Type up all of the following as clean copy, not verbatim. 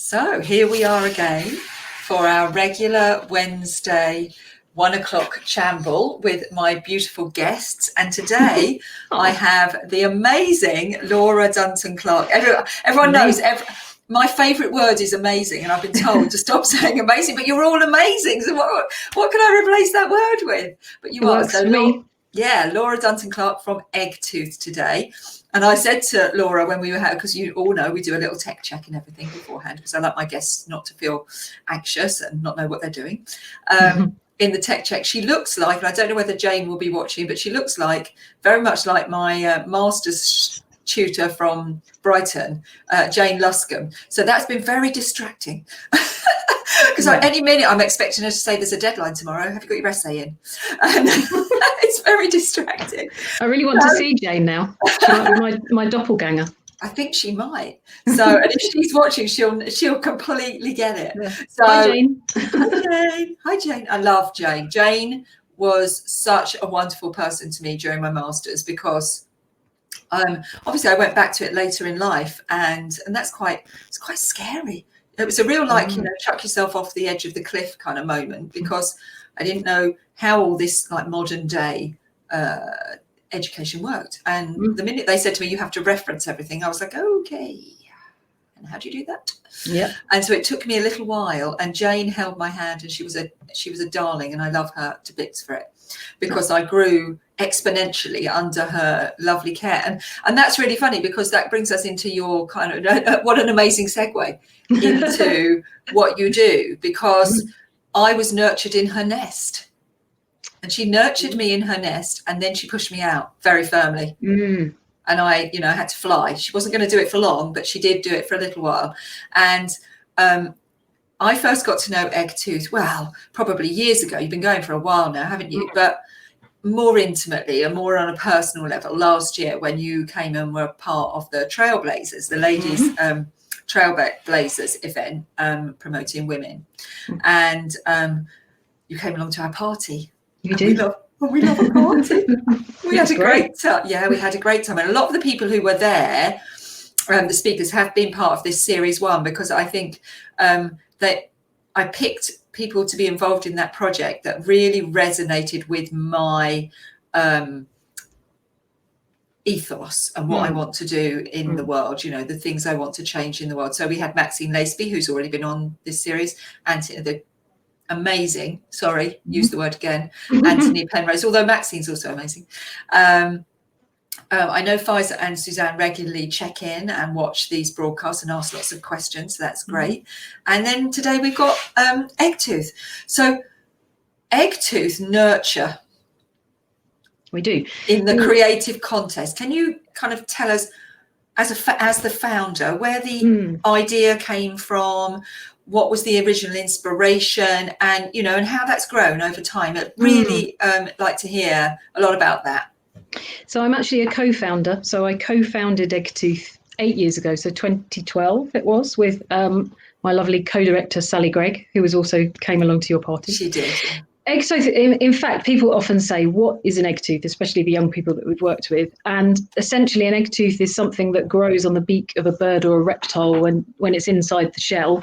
So here we are again for our regular Wednesday 1 o'clock chamble with my beautiful guests. And today I have the amazing Laura Dunton Clarke. Everyone knows my favourite word is amazing, and I've been told to stop saying amazing, but you're all amazing. So what can I replace that word with? But you are. So Laura Dunton Clarke from Eggtooth today. And I said to Laura when we were here, because you all know we do a little tech check and everything beforehand, because I like my guests not to feel anxious and not know what they're doing. In the tech check, she looks like, and I don't know whether Jane will be watching, but she looks like very much like my master's tutor from Brighton, Jane Luscombe. So that's been very distracting. Because any minute I'm expecting her to say there's a deadline tomorrow. Have you got your essay in? And it's very distracting. I really want to see Jane now. She might be my doppelganger. I think she might. So, and if she's watching, she'll completely get it. Yeah. So, hi, Jane. Hi, Jane. Hi, Jane. I love Jane. Jane was such a wonderful person to me during my masters, because obviously I went back to it later in life, and it's quite scary. It was a real chuck yourself off the edge of the cliff kind of moment, because I didn't know how all this like modern day education worked. And the minute they said to me, you have to reference everything, I was like, okay. And how do you do that? Yeah. And so it took me a little while, and Jane held my hand, and she was a darling, and I love her to bits for it, because I grew exponentially under her lovely care. And that's really funny, because that brings us into your kind of what an amazing segue into what you do, because I was nurtured in her nest, and she nurtured me in her nest, and then she pushed me out very firmly. And I had to fly. She wasn't going to do it for long, but she did do it for a little while. And I first got to know Eggtooth, well, probably years ago. You've been going for a while now, haven't you? But more intimately and more on a personal level last year, when you came and were part of the Trailblazers, the ladies Trailblazers event, promoting women. And you came along to our party. You did. We love a party. We had a great time. Yeah, we had a great time. And a lot of the people who were there, the speakers, have been part of this series 1, because I think that I picked people to be involved in that project that really resonated with my ethos and what I want to do in the world, the things I want to change in the world. So we had Maxine Laceby, who's already been on this series, and the amazing, use the word again, Anthony Penrose, although Maxine's also amazing. I know Faiza and Suzanne regularly check in and watch these broadcasts and ask lots of questions, so that's great. And then today we've got Eggtooth. So Eggtooth nurture. We do. In the creative contest. Can you kind of tell us, as the founder, where the idea came from? What was the original inspiration, and and how that's grown over time? I'd really like to hear a lot about that. So I'm actually a co-founder. So I co-founded Eggtooth 8 years ago. So 2012 it was, with my lovely co-director Sally Gregg, who also came along to your party. She did. Eggtooth, in fact, people often say, what is an eggtooth, especially the young people that we've worked with? And essentially an eggtooth is something that grows on the beak of a bird or a reptile when it's inside the shell.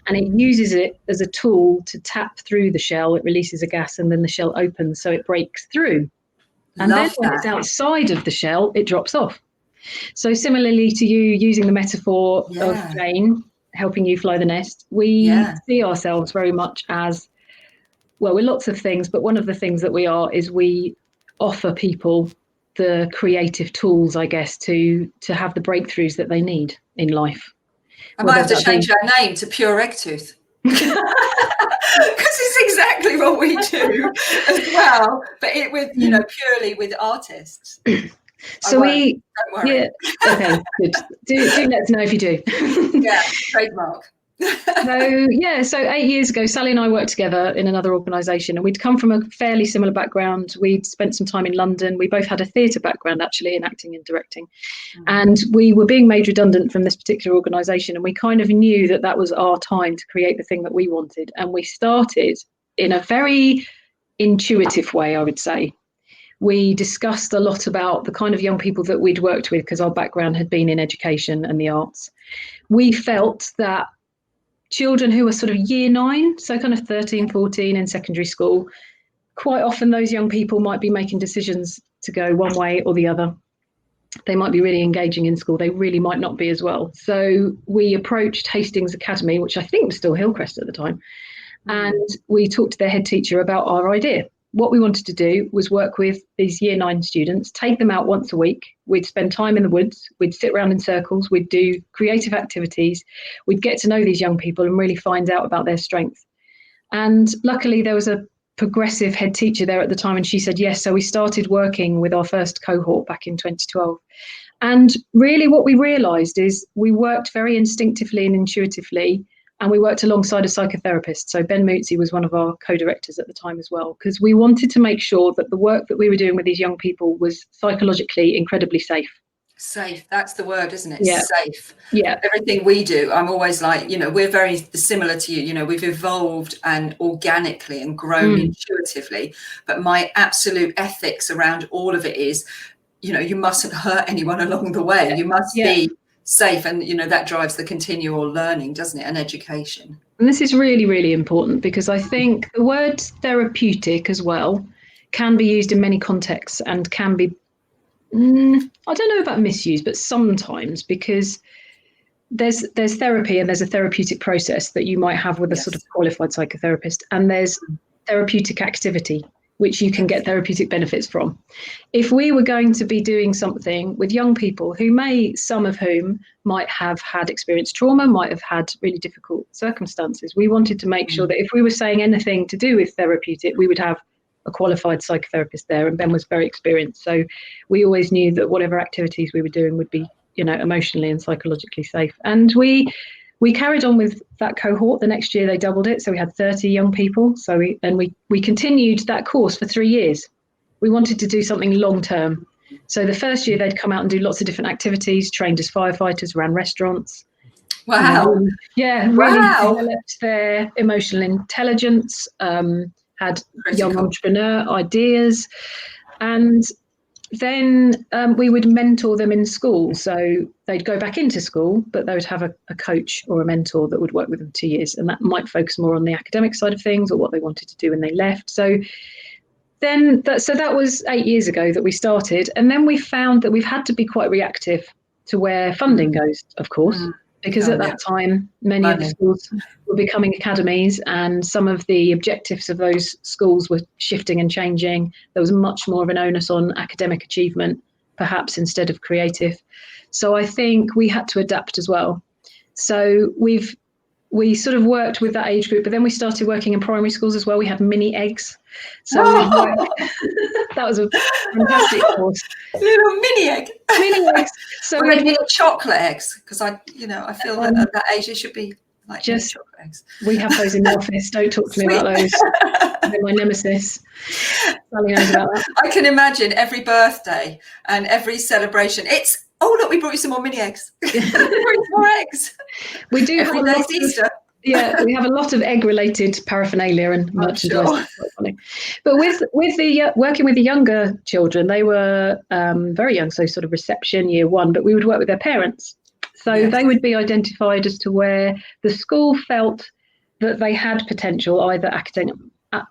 And it uses it as a tool to tap through the shell. It releases a gas, and then the shell opens, so it breaks through. And then when it's outside of the shell, it drops off. So similarly to you using the metaphor of Jane helping you fly the nest, we see ourselves very much as, well, we're lots of things, but one of the things that we are is we offer people the creative tools, I guess, to have the breakthroughs that they need in life. I might have to change our name to Pure Eggtooth. Because it's exactly what we do as well, but purely with artists. So don't worry. Yeah, okay, good. Do let us know if you do. Yeah, trademark. So 8 years ago, Sally and I worked together in another organisation, and we'd come from a fairly similar background. We'd spent some time in London. We both had a theatre background, actually, in acting and directing. And we were being made redundant from this particular organisation, and we kind of knew that was our time to create the thing that we wanted. And we started in a very intuitive way, I would say. We discussed a lot about the kind of young people that we'd worked with, because our background had been in education and the arts. We felt that children who are sort of year 9, so kind of 13, 14 in secondary school, quite often those young people might be making decisions to go one way or the other. They might be really engaging in school. They really might not be as well. So we approached Hastings Academy, which I think was still Hillcrest at the time, and we talked to their head teacher about our idea. What we wanted to do was work with these year 9 students, take them out once a week. We'd spend time in the woods. We'd sit around in circles. We'd do creative activities. We'd get to know these young people and really find out about their strengths. And luckily, there was a progressive head teacher there at the time, and she said yes. So we started working with our first cohort back in 2012. And really what we realised is we worked very instinctively and intuitively, and we worked alongside a psychotherapist. So Ben Mootsey was one of our co-directors at the time as well, because we wanted to make sure that the work that we were doing with these young people was psychologically incredibly safe. Safe, that's the word, isn't it? Yeah. Safe. Yeah. Everything we do, I'm always like, we're very similar to you. We've evolved and organically and grown intuitively. But my absolute ethics around all of it is, you mustn't hurt anyone along the way. You must be safe, and that drives the continual learning, doesn't it, and education. And this is really, really important, because I think the word therapeutic as well can be used in many contexts and can be, I don't know about misuse, but sometimes, because there's therapy and there's a therapeutic process that you might have with a sort of qualified psychotherapist, and there's therapeutic activity which you can get therapeutic benefits from. If we were going to be doing something with young people some of whom might have had experienced trauma, might have had really difficult circumstances, we wanted to make sure that if we were saying anything to do with therapeutic, we would have a qualified psychotherapist there, and Ben was very experienced. So we always knew that whatever activities we were doing would be, emotionally and psychologically safe. And we carried on with that cohort. The next year they doubled it, so we had 30 young people. So we continued that course for 3 years. We wanted to do something long term. So the first year they'd come out and do lots of different activities, trained as firefighters, ran restaurants. Wow. Really developed their emotional intelligence, had young entrepreneur ideas. And then we would mentor them in school. So they'd go back into school, but they would have a coach or a mentor that would work with them 2 years. And that might focus more on the academic side of things or what they wanted to do when they left. So that was 8 years ago that we started. And then we found that we've had to be quite reactive to where funding goes, of course. Because at that time, many of the schools were becoming academies, and some of the objectives of those schools were shifting and changing. There was much more of an onus on academic achievement, perhaps, instead of creative. So I think we had to adapt as well. So we sort of worked with that age group, but then we started working in primary schools as well. We had mini eggs. So that was a fantastic course. Little mini egg. Mini eggs. So we had little chocolate eggs, because I feel that at that age it should be like just chocolate eggs. We have those in the office. Don't talk to me about those. They're my nemesis. Sally knows about that. I can imagine every birthday and every celebration. It's look, we brought you some more mini eggs. More eggs. We do every day's Easter. We have a lot of egg-related paraphernalia and merchandise. Sure. But with the working with the younger children, they were very young, so sort of reception, year 1. But we would work with their parents, so they would be identified as to where the school felt that they had potential, either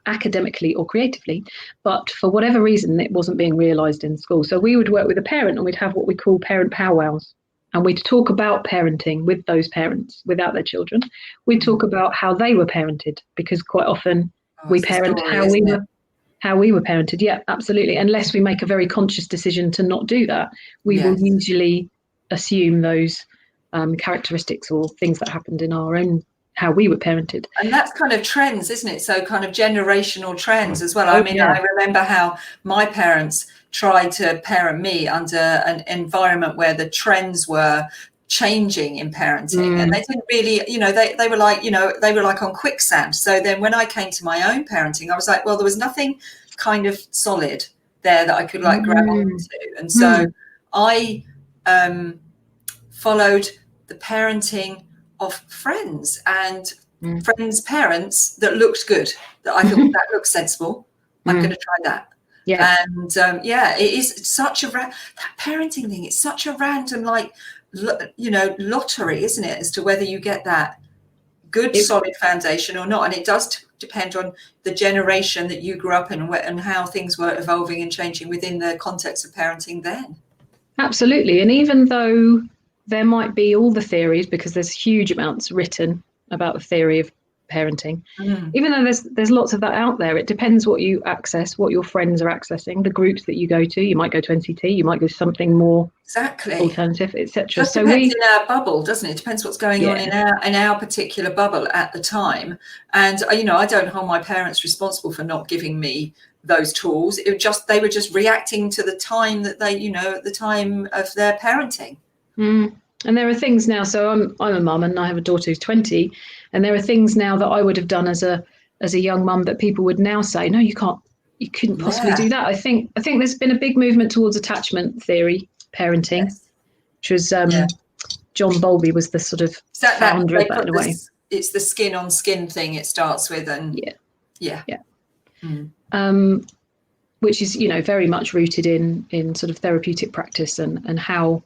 academically or creatively, but for whatever reason it wasn't being realised in school. So we would work with a parent, and we'd have what we call parent powwows. And we'd talk about parenting with those parents without their children. We'd talk about how they were parented, because quite often we parent how we were parented. Yeah, absolutely. Unless we make a very conscious decision to not do that, we will usually assume those characteristics or things that happened in our own, how we were parented. And that's kind of trends, isn't it? So kind of generational trends as well. I remember how my parents tried to parent me under an environment where the trends were changing in parenting, and they didn't really, they were like on quicksand. So then when I came to my own parenting, I was like, well, there was nothing kind of solid there that I could like grab onto. And so I followed the parenting of friends and friends' parents that looked good, that I thought that looks sensible. I'm going to try that. Yeah. And it is such that parenting thing. It's such a random, lottery, isn't it, as to whether you get that good solid foundation or not. And it does depend on the generation that you grew up in and how things were evolving and changing within the context of parenting then. Absolutely. And even though there might be all the theories, because there's huge amounts written about the theory of parenting, even though there's lots of that out there, it depends what you access, what your friends are accessing, the groups that you go to. You might go to NCT, you might go to something more alternative, etc. So depends in our bubble, doesn't it? It depends what's going on in our particular bubble at the time. And I don't hold my parents responsible for not giving me those tools. They were just reacting to the time that they, at the time of their parenting. And there are things now. So I'm a mum, and I have a daughter who's 20, and there are things now that I would have done as a young mum that people would now say, no, you couldn't possibly do that. I think there's been a big movement towards attachment theory parenting, which was John Bowlby was the sort of founder of that in a way. It's the skin on skin thing it starts with, and which is very much rooted in sort of therapeutic practice and how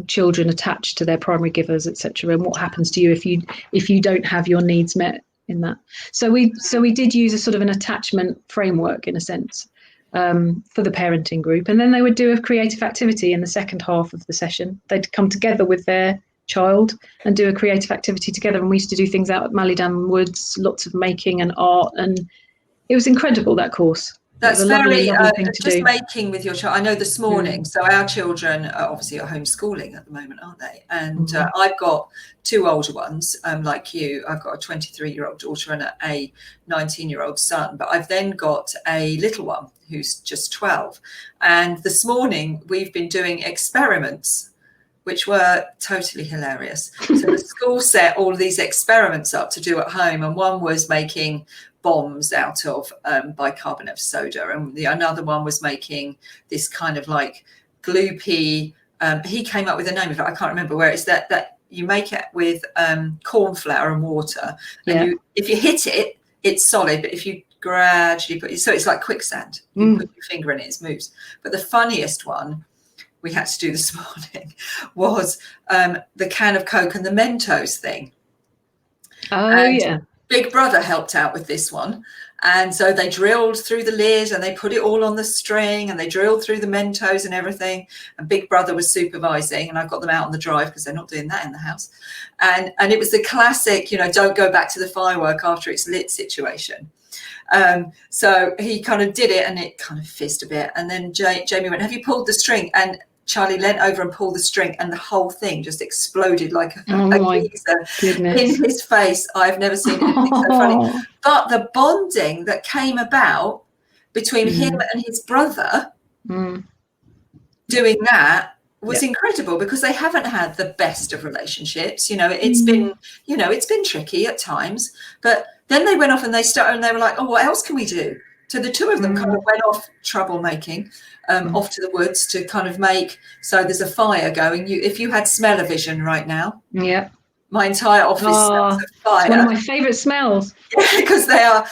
children attach to their primary givers, etc., and what happens to you if you don't have your needs met in that. So we did use a sort of an attachment framework in a sense for the parenting group, and then they would do a creative activity in the second half of the session. They'd come together with their child and do a creative activity together, and we used to do things out at Mallydown Woods, lots of making and art, and it was incredible, that course. That's very just making with your child. I know this morning, so our children obviously are homeschooling at the moment, aren't they? And I've got two older ones, like you. I've got a 23-year-old daughter and a 19-year-old son, but I've then got a little one who's just 12. And this morning we've been doing experiments, which were totally hilarious. So the school set all of these experiments up to do at home, and one was making bombs out of bicarbonate of soda, and another one was making this kind of like gloopy. He came up with a name of it. I can't remember where it's that you make it with corn flour and water, and if you hit it, it's solid. But if you gradually so it's like quicksand. You put your finger in it, it moves. But the funniest one we had to do this morning was the can of Coke and the Mentos thing. Big brother helped out with this one, and so they drilled through the lid and they put it all on the string and they drilled through the Mentos and everything, and Big brother was supervising, and I've got them out on the drive because they're not doing that in the house, and it was the classic don't go back to the firework after it's lit situation. So he kind of did it and it kind of fizzed a bit, and then Jamie went, have you pulled the string? And Charlie leant over and pulled the string, and the whole thing just exploded like a geezer in his face. I've never seen anything so funny. But the bonding that came about between him and his brother doing that was incredible, because they haven't had the best of relationships. It's been tricky at times, but then they went off and they were like, oh, what else can we do? So the two of them kind of went off troublemaking, off to the woods to kind of make. So there's a fire going. If you had smell-o-vision right now, my entire office smells of fire. It's one of my favourite smells. Because they've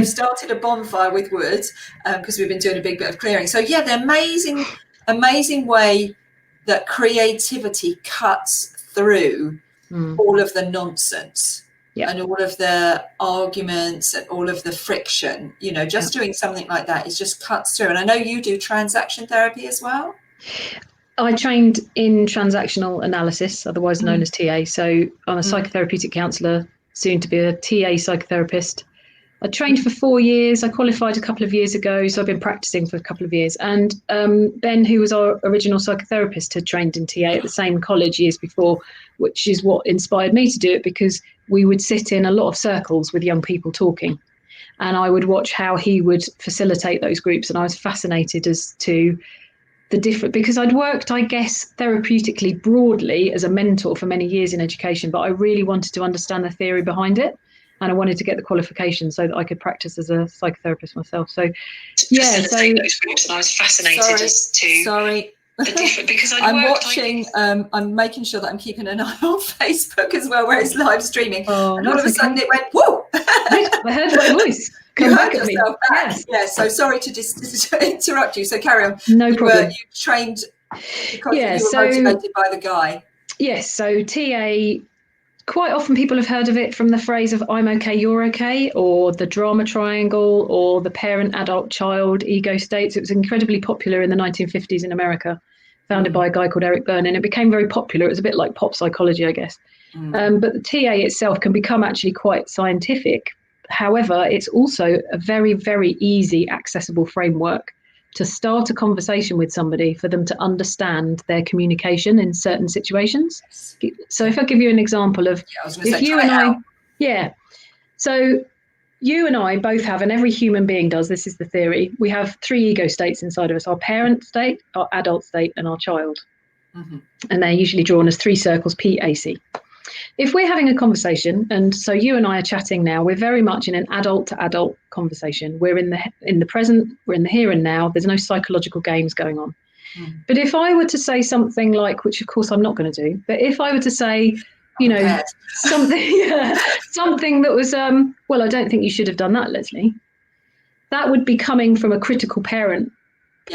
started a bonfire with wood, because we've been doing a big bit of clearing. So the amazing way that creativity cuts through all of the nonsense. And all of the arguments and all of the friction, just doing something like that is just cuts through. And I know you do transaction therapy as well. I trained in transactional analysis, otherwise known as TA. So I'm a psychotherapeutic counsellor, soon to be a TA psychotherapist. I trained for 4 years. I qualified a couple of years ago, so I've been practicing for a couple of years. And Ben, who was our original psychotherapist, had trained in TA at the same college years before, which is what inspired me to do it, because we would sit in a lot of circles with young people talking, and I would watch how he would facilitate those groups. And I was fascinated as to the different, because I'd worked, I guess, therapeutically broadly as a mentor for many years in education, but I really wanted to understand the theory behind it. And I wanted to get the qualification so that I could practice as a psychotherapist myself. So, those groups, and I was fascinated as to the different, because I'm making sure that I'm keeping an eye on Facebook as well, where it's live streaming. And all of a sudden it went, whoa! I heard my voice. Come back at me. Yes. Yeah, so sorry to interrupt you. So carry on. No problem. You trained because you were motivated by the guy. Yes, so TA quite often people have heard of it from the phrase of I'm okay, you're okay, or the drama triangle, or the parent, adult, child ego states. It was incredibly popular in the 1950s in America, founded by a guy called Eric Berne, and it became very popular. It was a bit like pop psychology, I guess. But the TA itself can become actually quite scientific. However, it's also a very, very easy, accessible framework to start a conversation with somebody for them to understand their communication in certain situations. So if I give you an example of if you and I, so you and I both have, and every human being does, this is the theory, we have 3 ego states inside of us: our parent state, our adult state, and our child. And they're usually drawn as 3 circles, PAC. If we're having a conversation, and so you and I are chatting now, we're very much in an adult to adult conversation. We're in the present, we're in the here and now. There's no psychological games going on. But if I were to say something like, which of course I'm not going to do, but if I were to say, something that was, well, I don't think you should have done that, Lesley. That would be coming from a critical parent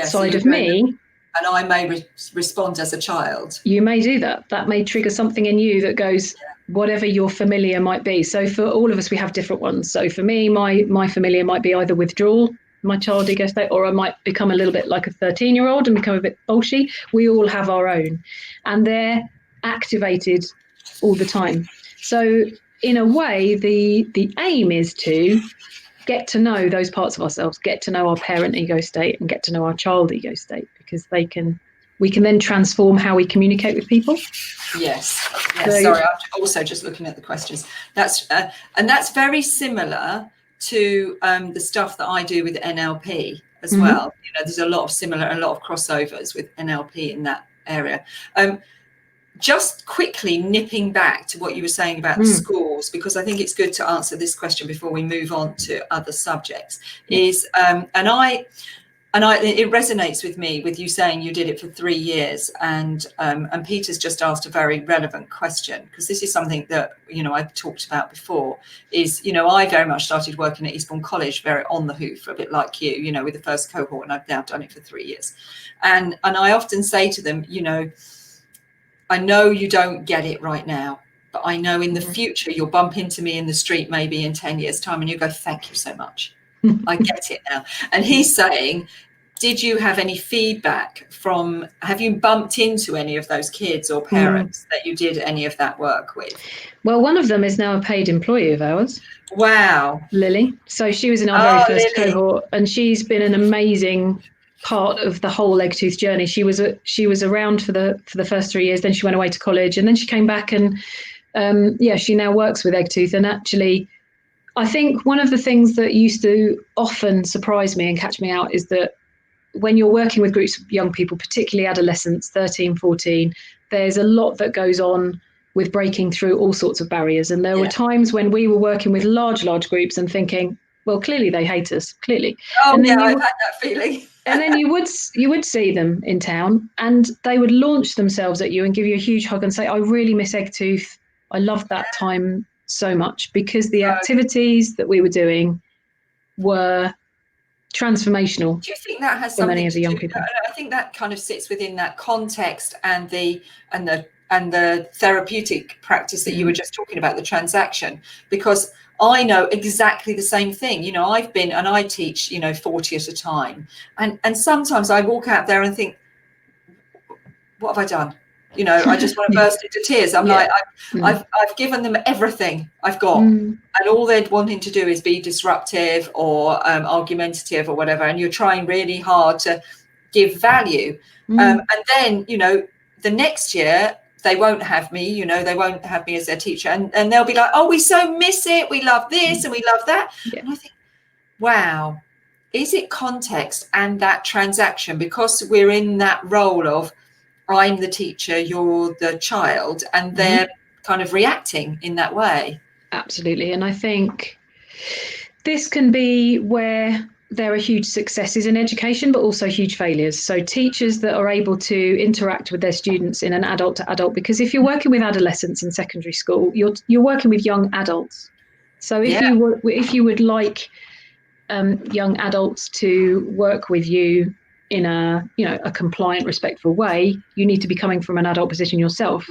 side of me. And I may respond as a child. You may do that. That may trigger something in you that goes, whatever your familiar might be. So for all of us, we have different ones. So for me, my familiar might be either withdrawal, my child ego state, or I might become a little bit like a 13-year-old and become a bit bolshy. We all have our own, and they're activated all the time. So in a way, the aim is to get to know those parts of ourselves, get to know our parent ego state and get to know our child ego state, because we can then transform how we communicate with people. Yes. So, sorry, I'm also just looking at the questions. That's very similar to the stuff that I do with NLP as well. There's a lot of crossovers with NLP in that area. Just quickly nipping back to what you were saying about the schools, because I think it's good to answer this question before we move on to other subjects, is it resonates with me with you saying you did it for 3 years, and Peter's just asked a very relevant question, because this is something that I've talked about before. Is I very much started working at Eastbourne College very on the hoof, a bit like you, with the first cohort, and I've now done it for 3 years, and I often say to them, I know you don't get it right now, but I know in the future you'll bump into me in the street maybe in 10 years' time and you go, thank you so much. I get it now. And he's saying, did you have any feedback have you bumped into any of those kids or parents that you did any of that work with? Well, one of them is now a paid employee of ours. Wow. Lily. So she was in our very first cohort, and she's been an amazing part of the whole Eggtooth journey. She was around for the first 3 years, then she went away to college, and then she came back, and she now works with Eggtooth. And actually, I think one of the things that used to often surprise me and catch me out is that when you're working with groups of young people, particularly adolescents, 13, 14, there's a lot that goes on with breaking through all sorts of barriers. And there were times when we were working with large groups and thinking, well, clearly they hate us, clearly. I've had that feeling. And then you would see them in town, and they would launch themselves at you and give you a huge hug and say, I really miss Eggtooth. I love that time so much, because the activities that we were doing were transformational. Do you think that has for many of the young people? I think that kind of sits within that context and the therapeutic practice that you were just talking about, the transaction, because I know exactly the same thing. I've been, and I teach, 40 at a time. And sometimes I walk out there and think, what have I done? I just want to burst into tears. I'm like, I've given them everything I've got. And all they're wanting to do is be disruptive or argumentative or whatever. And you're trying really hard to give value. And then, the next year, they won't have me, they won't have me as their teacher. And they'll be like, oh, we so miss it. We love this and we love that. Yeah. And I think, wow, is it context and that transaction? Because we're in that role of, I'm the teacher, you're the child, and they're kind of reacting in that way. Absolutely. And I think this can be where there are huge successes in education, but also huge failures. So teachers that are able to interact with their students in an adult to adult, because if you're working with adolescents in secondary school, you're working with young adults. So if you would like young adults to work with you in a compliant, respectful way, you need to be coming from an adult position yourself.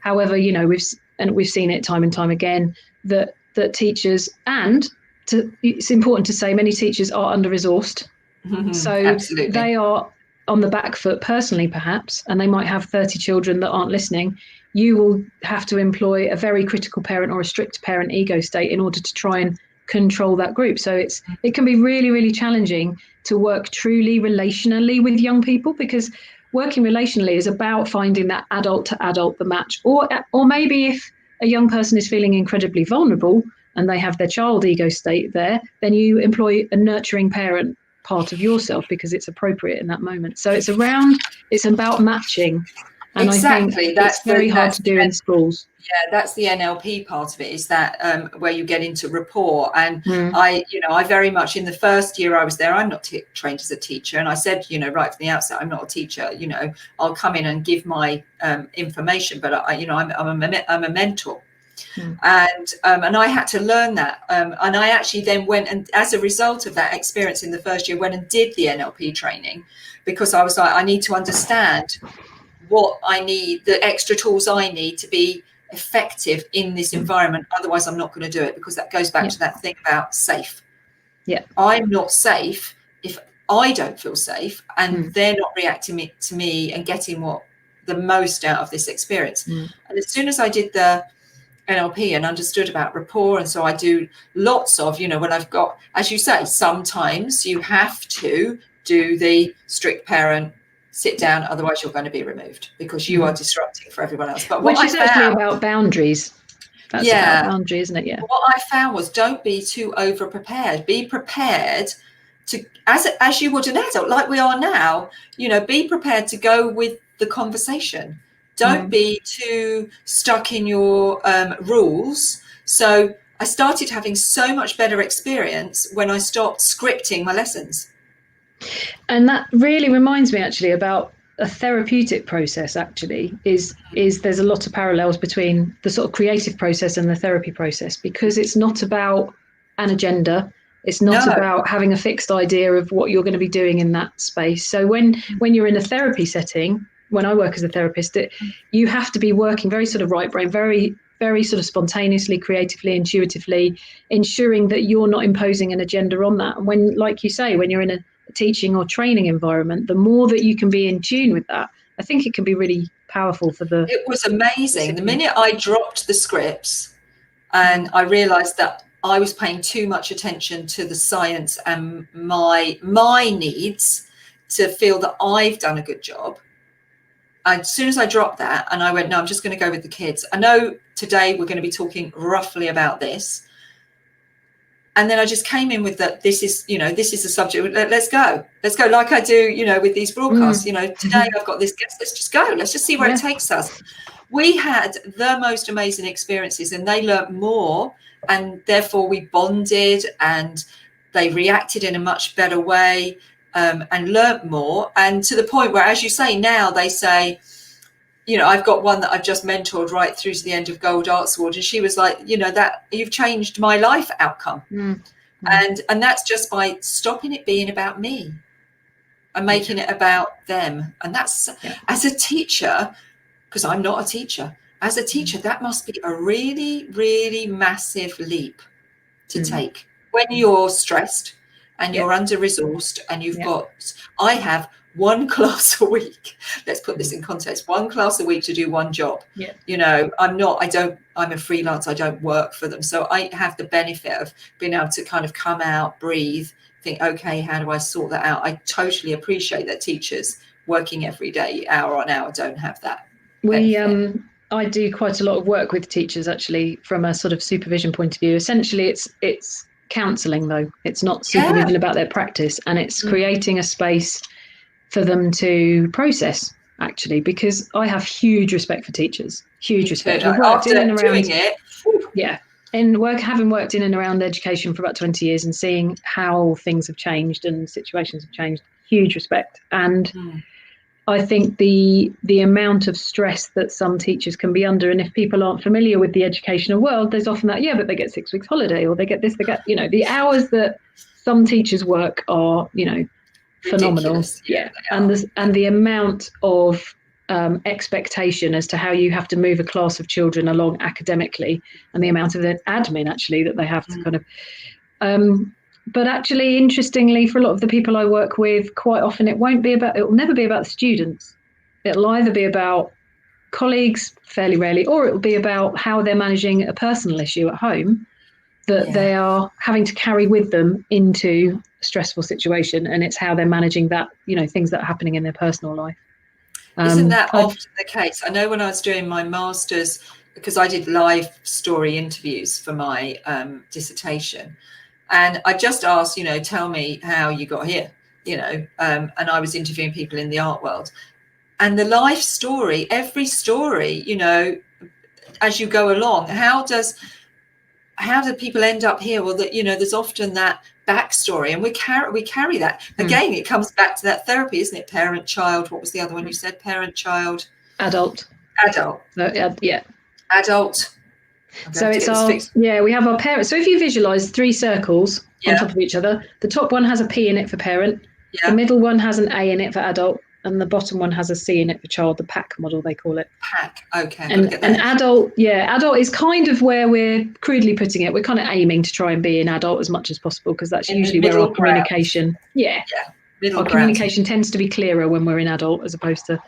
However, we've seen it time and time again that teachers, it's important to say, many teachers are under-resourced. So Absolutely. they are on the back foot personally, perhaps, and they might have 30 children that aren't listening. You will have to employ a very critical parent or a strict parent ego state in order to try and control that group. So it can be really, really challenging to work truly relationally with young people, because working relationally is about finding that adult to adult, the match. Or maybe if a young person is feeling incredibly vulnerable and they have their child ego state there, then you employ a nurturing parent part of yourself because it's appropriate in that moment. So it's about matching. And exactly. I think that's very hard to do in schools. Yeah, that's the NLP part of it, is that where you get into rapport. And I very much, in the first year I was there, I'm not trained as a teacher. And I said, right from the outset, I'm not a teacher. I'll come in and give my information, but I'm a mentor. And I had to learn that. And I actually then went, and as a result of that experience in the first year, went and did the NLP training, because I was like, I need to understand what I need, the extra tools I need to be effective in this environment. Otherwise, I'm not going to do it, because that goes back to that thing about safe. Yeah, I'm not safe if I don't feel safe, and they're not reacting to me and getting the most out of this experience. And as soon as I did the NLP and understood about rapport, and so I do lots of, when I've got, as you say, sometimes you have to do the strict parent, sit down, otherwise you're going to be removed because you are disrupting for everyone else. But which is actually about boundaries. That's about boundaries, isn't it? Yeah. What I found was, don't be too over prepared. Be prepared to, as you would an adult, like we are now, be prepared to go with the conversation. Don't be too stuck in your rules. So I started having so much better experience when I stopped scripting my lessons. And that really reminds me actually about a therapeutic process. Actually, is there's a lot of parallels between the sort of creative process and the therapy process, because it's not about an agenda. It's not about having a fixed idea of what you're going to be doing in that space. So when you're in a therapy setting, when I work as a therapist, you have to be working very sort of right brain, very, very sort of spontaneously, creatively, intuitively, ensuring that you're not imposing an agenda on that. And when, like you say, when you're in a teaching or training environment, the more that you can be in tune with that, I think it can be really powerful for the... It was amazing. The minute I dropped the scripts and I realized that I was paying too much attention to the science and my needs to feel that I've done a good job. As soon as I dropped that and I went, no, I'm just going to go with the kids. I know today we're going to be talking roughly about this. And then I just came in with that. This is the subject. Let's go like I do, with these broadcasts, today I've got this guest. Let's just go. Let's just see where it takes us. We had the most amazing experiences, and they learnt more, and therefore we bonded, and they reacted in a much better way. And learnt more, and to the point where, as you say, now they say, I've got one that I've just mentored right through to the end of Gold Arts Award, and she was like, that you've changed my life outcome. And that's just by stopping it being about me and making it about them. And that's as a teacher, because I'm not a teacher, as a teacher, that must be a really, really massive leap to take when you're stressed and you're under-resourced, and I have one class a week. Let's put this in context. One class a week to do one job. I'm a freelance. I don't work for them. So I have the benefit of being able to kind of come out, breathe, think, okay, how do I sort that out? I totally appreciate that teachers working every day, hour on hour, don't have that benefit. I do quite a lot of work with teachers, actually, from a sort of supervision point of view. Essentially, it's counselling, though. It's not supervision about their practice, and it's creating a space for them to process, actually, because I have huge respect for teachers. Huge respect. We've worked in and around doing it. Having worked in and around education for about 20 years and seeing how things have changed and situations have changed, huge respect. And I think the amount of stress that some teachers can be under, and if people aren't familiar with the educational world, there's often that, but they get 6 weeks holiday, or they get this, they get, the hours that some teachers work are, phenomenal. Ridiculous. Yeah. And the amount of expectation as to how you have to move a class of children along academically, and the amount of admin actually that they have to kind of but actually, interestingly, for a lot of the people I work with, quite often it will never be about the students. It'll either be about colleagues, fairly rarely, or it'll be about how they're managing a personal issue at home that they are having to carry with them into a stressful situation, and it's how they're managing that, things that are happening in their personal life. Isn't that often the case? I know when I was doing my master's, because I did live story interviews for my dissertation, and I just asked, tell me how you got here, and I was interviewing people in the art world, and the life story, every story, as you go along, how do people end up here? Well, there's often that backstory, and we carry that. Again, it comes back to that therapy, isn't it? Parent, child. What was the other one you said? Parent, child, adult. So, yeah. Adult. So it's we have our parents. So if you visualize 3 circles on top of each other, the top one has a P in it for parent, the middle one has an A in it for adult, and the bottom one has a C in it for child, the PAC model, they call it. PAC, okay. And adult is kind of where we're crudely putting it. We're kind of aiming to try and be an adult as much as possible, because that's usually where our communication, our communication tends to be clearer when we're in adult, as opposed to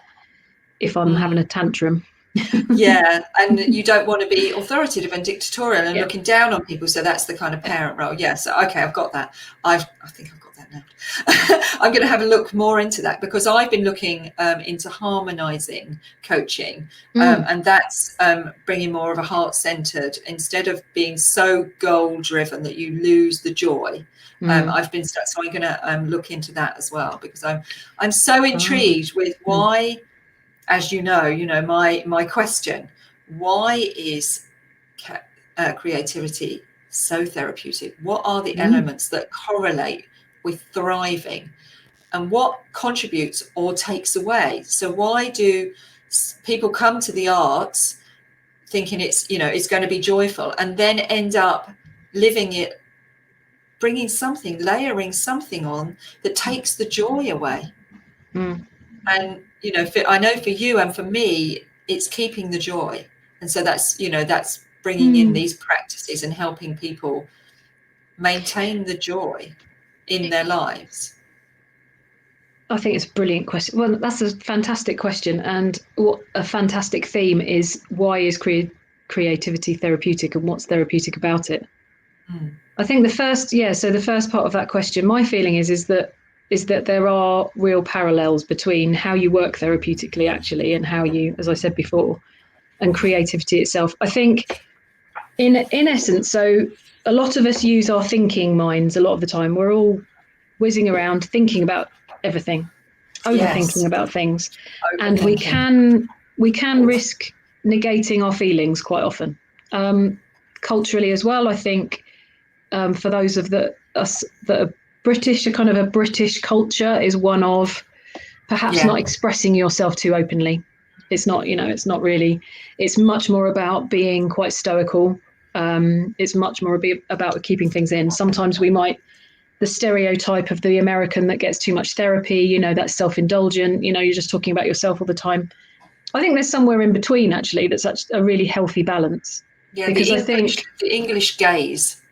if I'm having a tantrum. And you don't want to be authoritative and dictatorial and looking down on people. So that's the kind of parent role. So okay, I've got that. I think I've got that now. I'm going to have a look more into that, because I've been looking into harmonizing coaching, and that's bringing more of a heart-centered, instead of being so goal-driven that you lose the joy. So I'm going to look into that as well, because I'm so intrigued with why. As my question, why is creativity so therapeutic? What are the elements that correlate with thriving, and what contributes or takes away? So why do people come to the arts thinking it's going to be joyful, and then end up living it, layering something on that takes the joy away? And I know for you and for me, it's keeping the joy. And so that's bringing in these practices and helping people maintain the joy in their lives. I think it's a brilliant question. Well, that's a fantastic question. And what a fantastic theme is, why is creativity therapeutic, and what's therapeutic about it? I think the first part of that question, my feeling is that there are real parallels between how you work therapeutically actually, and how you, as I said before, and creativity itself. I think in essence, so a lot of us use our thinking minds a lot of the time. We're all whizzing around thinking about everything, overthinking about things, and we can risk negating our feelings quite often. Culturally as well, I think for those of us that are British, a kind of a British culture is one of perhaps not expressing yourself too openly. It's not, it's not really, it's much more about being quite stoical. It's much more about keeping things in. Sometimes the stereotype of the American that gets too much therapy, that's self-indulgent, you're just talking about yourself all the time. I think there's somewhere in between actually, that's such a really healthy balance. Yeah, because I think the English gaze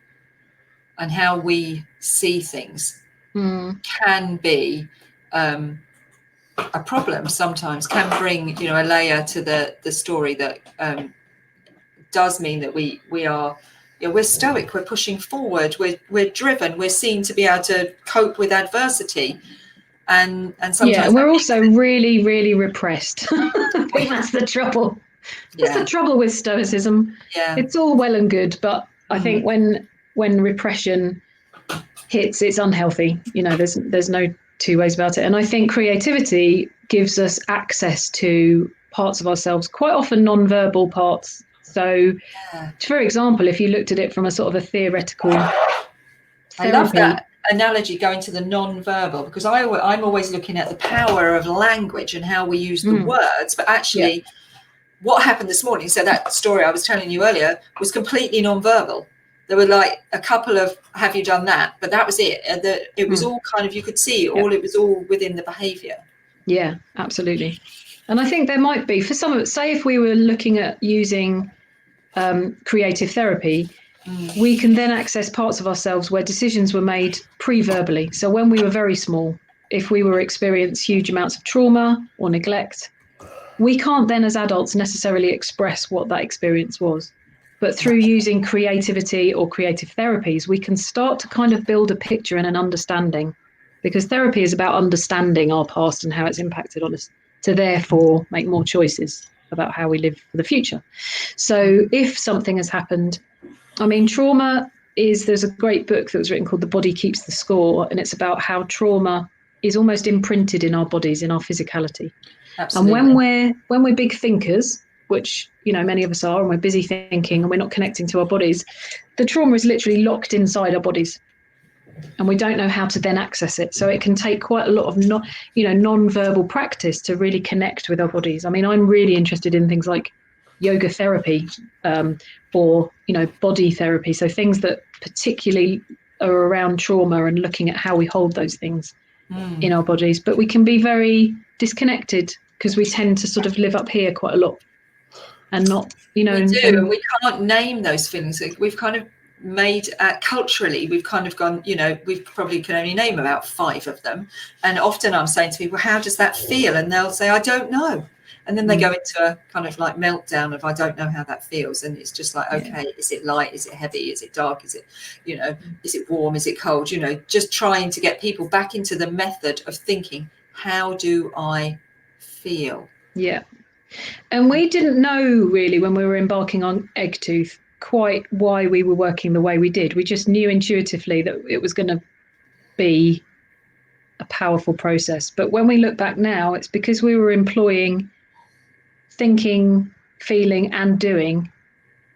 and how we see things can be a problem sometimes, can bring a layer to the story that does mean that we are we're stoic, we're pushing forward, we're driven, we're seen to be able to cope with adversity, and sometimes we're also really, really repressed. I think that's the trouble. That's the trouble with stoicism. It's all well and good, but I think when repression hits, it's unhealthy. There's no two ways about it. And I think creativity gives us access to parts of ourselves, quite often non-verbal parts. So, for example, if you looked at it from a sort of a theoretical therapy. I love that analogy, going to the non-verbal, because I'm always looking at the power of language and how we use the words, but actually what happened this morning, so that story I was telling you earlier was completely non-verbal. There were like a couple of, have you done that? But that was it. It was all kind of, you could see all, it was all within the behaviour. Yeah, absolutely. And I think there might be, for some of it, say if we were looking at using creative therapy, we can then access parts of ourselves where decisions were made pre-verbally. So when we were very small, if we were experiencing huge amounts of trauma or neglect, we can't then as adults necessarily express what that experience was. But through using creativity or creative therapies, we can start to kind of build a picture and an understanding, because therapy is about understanding our past and how it's impacted on us, to therefore make more choices about how we live for the future. So if something has happened, I mean, trauma is, there's a great book that was written called The Body Keeps the Score, and it's about how trauma is almost imprinted in our bodies, in our physicality. Absolutely. And when we're big thinkers, which, you know, many of us are, and we're busy thinking and we're not connecting to our bodies, the trauma is literally locked inside our bodies, and we don't know how to then access it. So it can take quite a lot of non-verbal practice to really connect with our bodies. I mean, I'm really interested in things like yoga therapy, or, you know, body therapy. So things that particularly are around trauma and looking at how we hold those things in our bodies. But we can be very disconnected because we tend to sort of live up here quite a lot and not, you know. We do, and we can't name those feelings. We've kind of made, culturally, we've kind of gone, you know, we probably can only name about 5 of them. And often I'm saying to people, how does that feel? And they'll say, I don't know. And then they go into a kind of like meltdown of, I don't know how that feels. And it's just like, okay, is it light? Is it heavy? Is it dark? Is it, you know, is it warm? Is it cold? You know, just trying to get people back into the method of thinking, how do I feel? Yeah. And we didn't know really when we were embarking on Eggtooth quite why we were working the way we did. We just knew intuitively that it was going to be a powerful process. But when we look back now, it's because we were employing thinking, feeling and doing,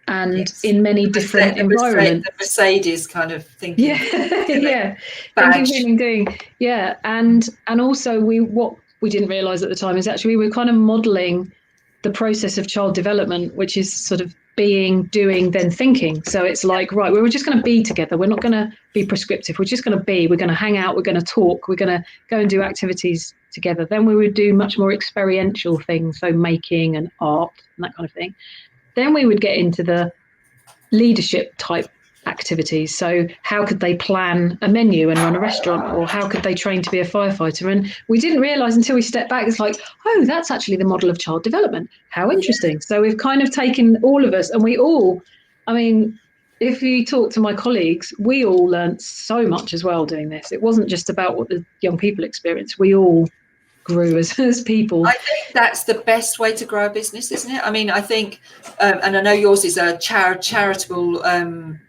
and in many different environments. The Mercedes kind of thinking. Yeah. Thinking, feeling, doing. Yeah. And also what we didn't realise at the time is actually we were kind of modelling the process of child development, which is sort of being, doing, then thinking. So it's like, right, we were just going to be together. We're not going to be prescriptive. We're just going to be. We're going to hang out. We're going to talk. We're going to go and do activities together. Then we would do much more experiential things, so making and art and that kind of thing. Then we would get into the leadership type activities. So how could they plan a menu and run a restaurant, or how could they train to be a firefighter? And we didn't realise until we stepped back, it's like, oh, that's actually the model of child development. How interesting. Yeah. So we've kind of taken all of us, and we all, I mean, if you talk to my colleagues, we all learned so much as well doing this. It wasn't just about what the young people experienced. We all grew as people. I think that's the best way to grow a business, isn't it? I mean, I think, and I know yours is a charitable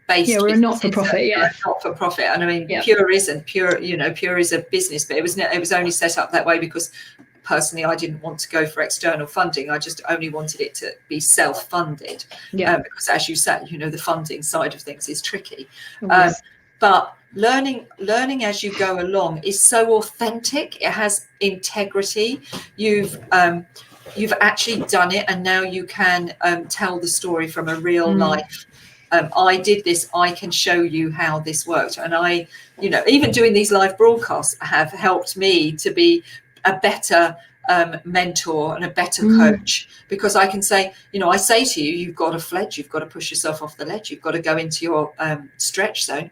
based. Yeah, we're a not-for-profit. Yeah, not-for-profit, and I mean, Pure isn't. Pure, you know, Pure is a business, but it was only set up that way because personally, I didn't want to go for external funding. I just only wanted it to be self-funded. Yeah, because as you say, you know, the funding side of things is tricky. Yes. But learning as you go along is so authentic. It has integrity. You've actually done it, and now you can tell the story from a real life. I did this. I can show you how this worked. And I, you know, even doing these live broadcasts have helped me to be a better mentor and a better coach, because I can say, you know, I say to you, you've got to fledge, you've got to push yourself off the ledge, you've got to go into your stretch zone.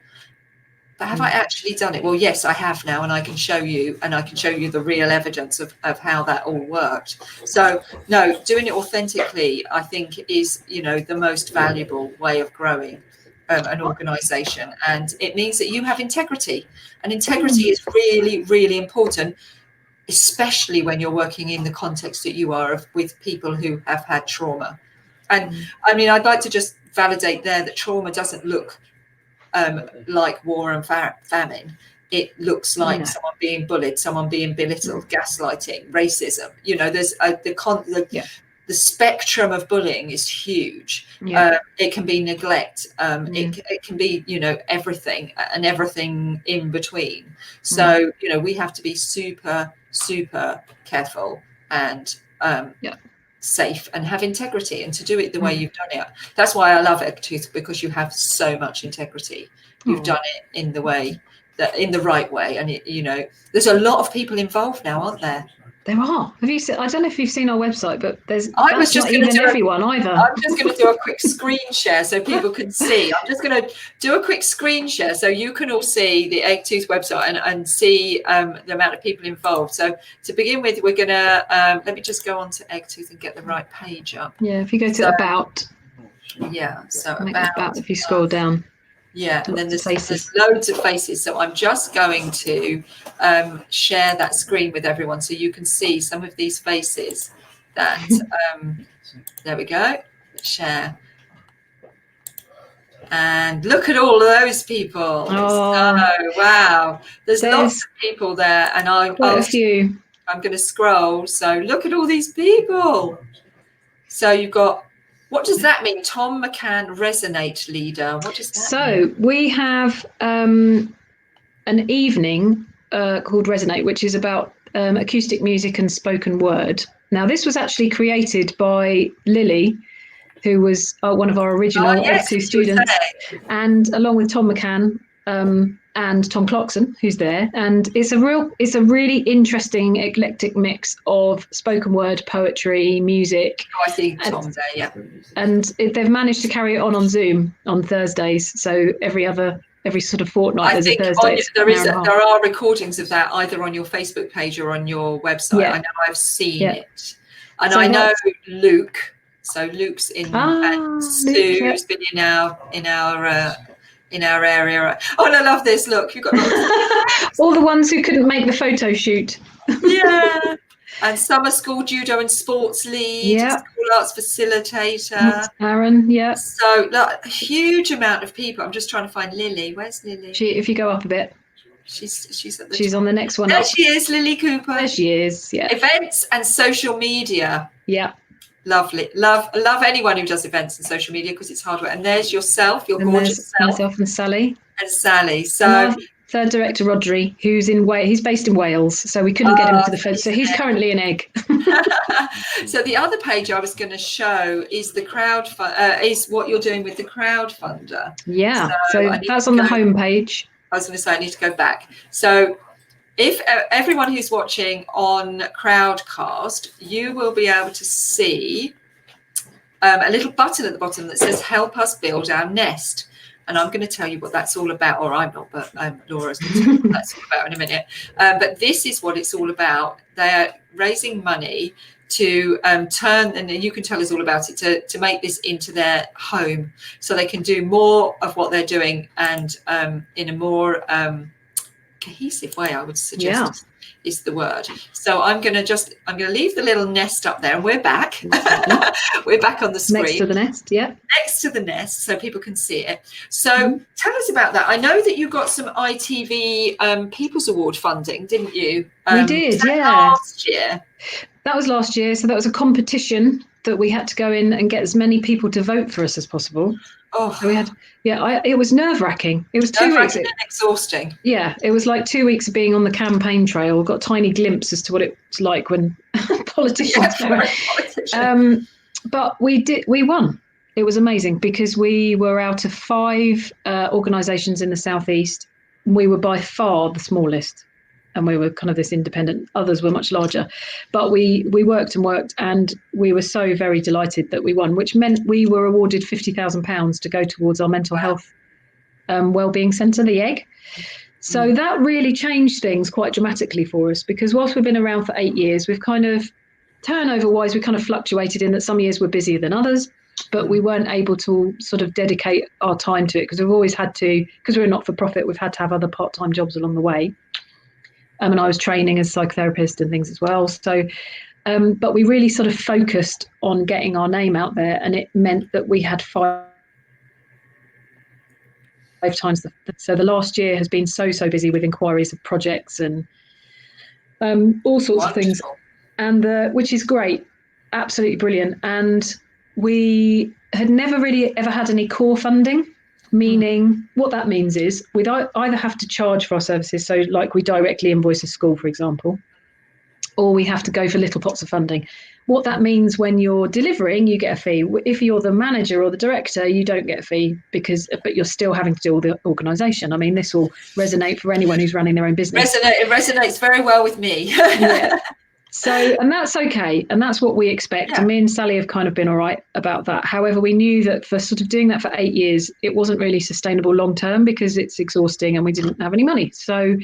But have I actually done it? Well, yes, I have now, and I can show you, and I can show you the real evidence of how that all worked. So, no, doing it authentically, I think, is, you know, the most valuable way of growing an organisation. And it means that you have integrity. And integrity is really, really important, especially when you're working in the context that you are with people who have had trauma. And I mean, I'd like to just validate there that trauma doesn't look like war and famine. It looks like someone being bullied, someone being belittled, gaslighting, racism. You know, there's the spectrum of bullying is huge. It can be neglect. It can be, you know, everything and everything in between. So, you know, we have to be super, super careful and safe and have integrity, and to do it the way you've done it. That's why I love Eggtooth, because you have so much integrity. You've done it in the way that, in the right way, and there's a lot of people involved now, aren't there? There are. Have you seen? I don't know if you've seen our website, but that's just not even everyone either. I'm just going to do a quick screen share so people can see. I'm just going to do a quick screen share so you can all see the Eggtooth website and see the amount of people involved. So to begin with, we're going to let me just go on to Eggtooth and get the right page up. Yeah, if you go to about. Yeah, so about if you scroll down. Yeah, and then there's loads of faces. So I'm just going to share that screen with everyone so you can see some of these faces that, there we go, share. And look at all of those people. Wow. There's lots of people there. And I'm going to scroll. So look at all these people. So you've got, what does that mean? Tom McCann Resonate Leader. What does that mean? So we have an evening called Resonate, which is about acoustic music and spoken word. Now, this was actually created by Lily, who was one of our original Eggtooth students, and along with Tom McCann and Tom Clarkson, who's there. And it's a really interesting eclectic mix of spoken word, poetry, music. Oh, I see Tom there, yeah. And they've managed to carry it on Zoom on Thursdays. So every sort of fortnight there's a Thursday. There are recordings of that either on your Facebook page or on your website. Yeah. I know I've seen it. And so I know Luke. So Luke's in, and Sue's been in our area. Oh, and I love this. Look, you've got all the ones who couldn't make the photo shoot. Yeah. And summer school judo and sports lead, school arts facilitator. That's Aaron, yeah. So a huge amount of people. I'm just trying to find Lily. Where's Lily? If you go up a bit. She's on the next one. There she is, Lily Cooper. There she is, yeah. Events and social media. Yeah. Lovely. Love anyone who does events and social media, because it's hard work. And there's yourself, your gorgeous self. Myself and Sally. So and third director, Rodri, who's he's based in Wales, so we couldn't get him to the fed. So he's currently in Egg. So the other page I was going to show is the is what you're doing with the crowdfunder. Yeah. So that's on the home page. I was going to say I need to go back. So if everyone who's watching on Crowdcast, you will be able to see a little button at the bottom that says "Help us build our nest." And I'm going to tell you what that's all about, or I'm not, but Laura's going to tell you what that's all about in a minute. But this is what it's all about. They're raising money to turn, and you can tell us all about it, to make this into their home, so they can do more of what they're doing, and in a more cohesive way, I would suggest is the word. So I'm going to leave the little nest up there, and we're back. We're back on the screen. Next to the nest, yeah. Next to the nest, so people can see it. So tell us about that. I know that you got some ITV People's Award funding, didn't you? We did, last year. That was last year. So that was a competition that we had to go in and get as many people to vote for us as possible. Oh, so we had, it was nerve-wracking. It was 2 weeks. And exhausting. Yeah, it was like 2 weeks of being on the campaign trail. Got a tiny glimpse as to what it was like when politicians. But we won. It was amazing because we were out of 5 organisations in the southeast. We were by far the smallest. And we were kind of this independent. Others were much larger, but we worked and worked, and we were so very delighted that we won, which meant we were awarded £50,000 to go towards our mental health wellbeing centre, the Egg. So that really changed things quite dramatically for us, because whilst we've been around for 8 years, we've kind of turnover-wise, we kind of fluctuated in that some years were busier than others, but we weren't able to sort of dedicate our time to it, because we've always had to, because we're a not-for-profit, we've had to have other part-time jobs along the way. And I was training as a psychotherapist and things as well. So, but we really sort of focused on getting our name out there, and it meant that we had 5 times. So the last year has been so busy with inquiries of projects and all sorts of things, and which is great, absolutely brilliant. And we had never really ever had any core funding. Meaning what that means is we'd either have to charge for our services, so like we directly invoice a school, for example, or we have to go for little pots of funding. What that means, when you're delivering, you get a fee. If you're the manager or the director, you don't get a fee, but you're still having to do all the organisation. I mean, this will resonate for anyone who's running their own business. It resonates very well with me. Yeah. So, and that's okay. And that's what we expect. Yeah. And me and Sally have kind of been all right about that. However, we knew that for sort of doing that for 8 years, it wasn't really sustainable long term, because it's exhausting and we didn't have any money. So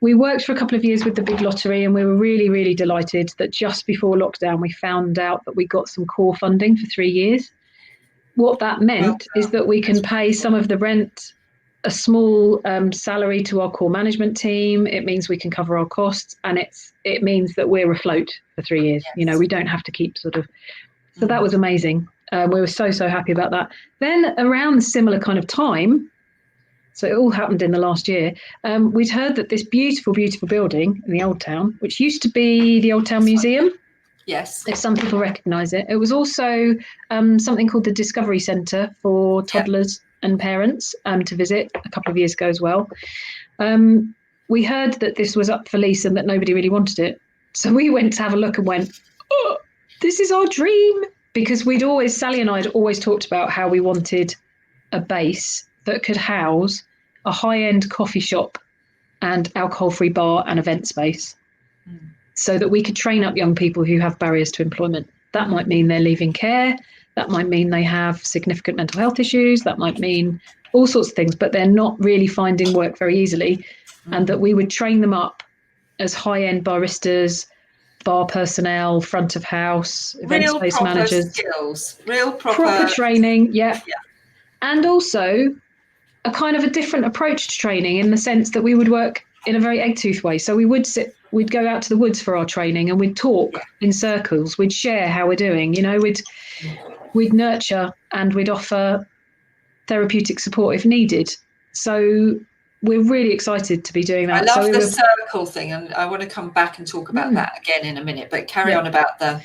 we worked for a couple of years with the big lottery, and we were really, really delighted that just before lockdown, we found out that we got some core funding for 3 years. What that meant is that we can pay some of the rent, a small salary to our core management team. It means we can cover our costs, and it means that we're afloat for 3 years. Yes. You know, we don't have to keep sort of. So that was amazing. We were so happy about that. Then around the similar kind of time, so it all happened in the last year, we'd heard that this beautiful, beautiful building in the Old Town, which used to be the Old Town Museum. Yes. If some people recognise it. It was also something called the Discovery Centre for toddlers and parents to visit a couple of years ago as well. We heard that this was up for lease and that nobody really wanted it. So we went to have a look and went, oh, this is our dream. Because Sally and I had always talked about how we wanted a base that could house a high-end coffee shop and alcohol-free bar and event space, so that we could train up young people who have barriers to employment. That might mean they're leaving care. That might mean they have significant mental health issues. That might mean all sorts of things, but they're not really finding work very easily. And that we would train them up as high-end baristas, bar personnel, front of house, event space managers. Skills, real proper training, yeah. And also a kind of a different approach to training, in the sense that we would work in a very Eggtooth way. So we'd go out to the woods for our training, and we'd talk in circles. We'd share how we're doing. You know, we'd nurture, and we'd offer therapeutic support if needed. So we're really excited to be doing that. I love the circle thing, and I want to come back and talk about that again in a minute, but carry on about the...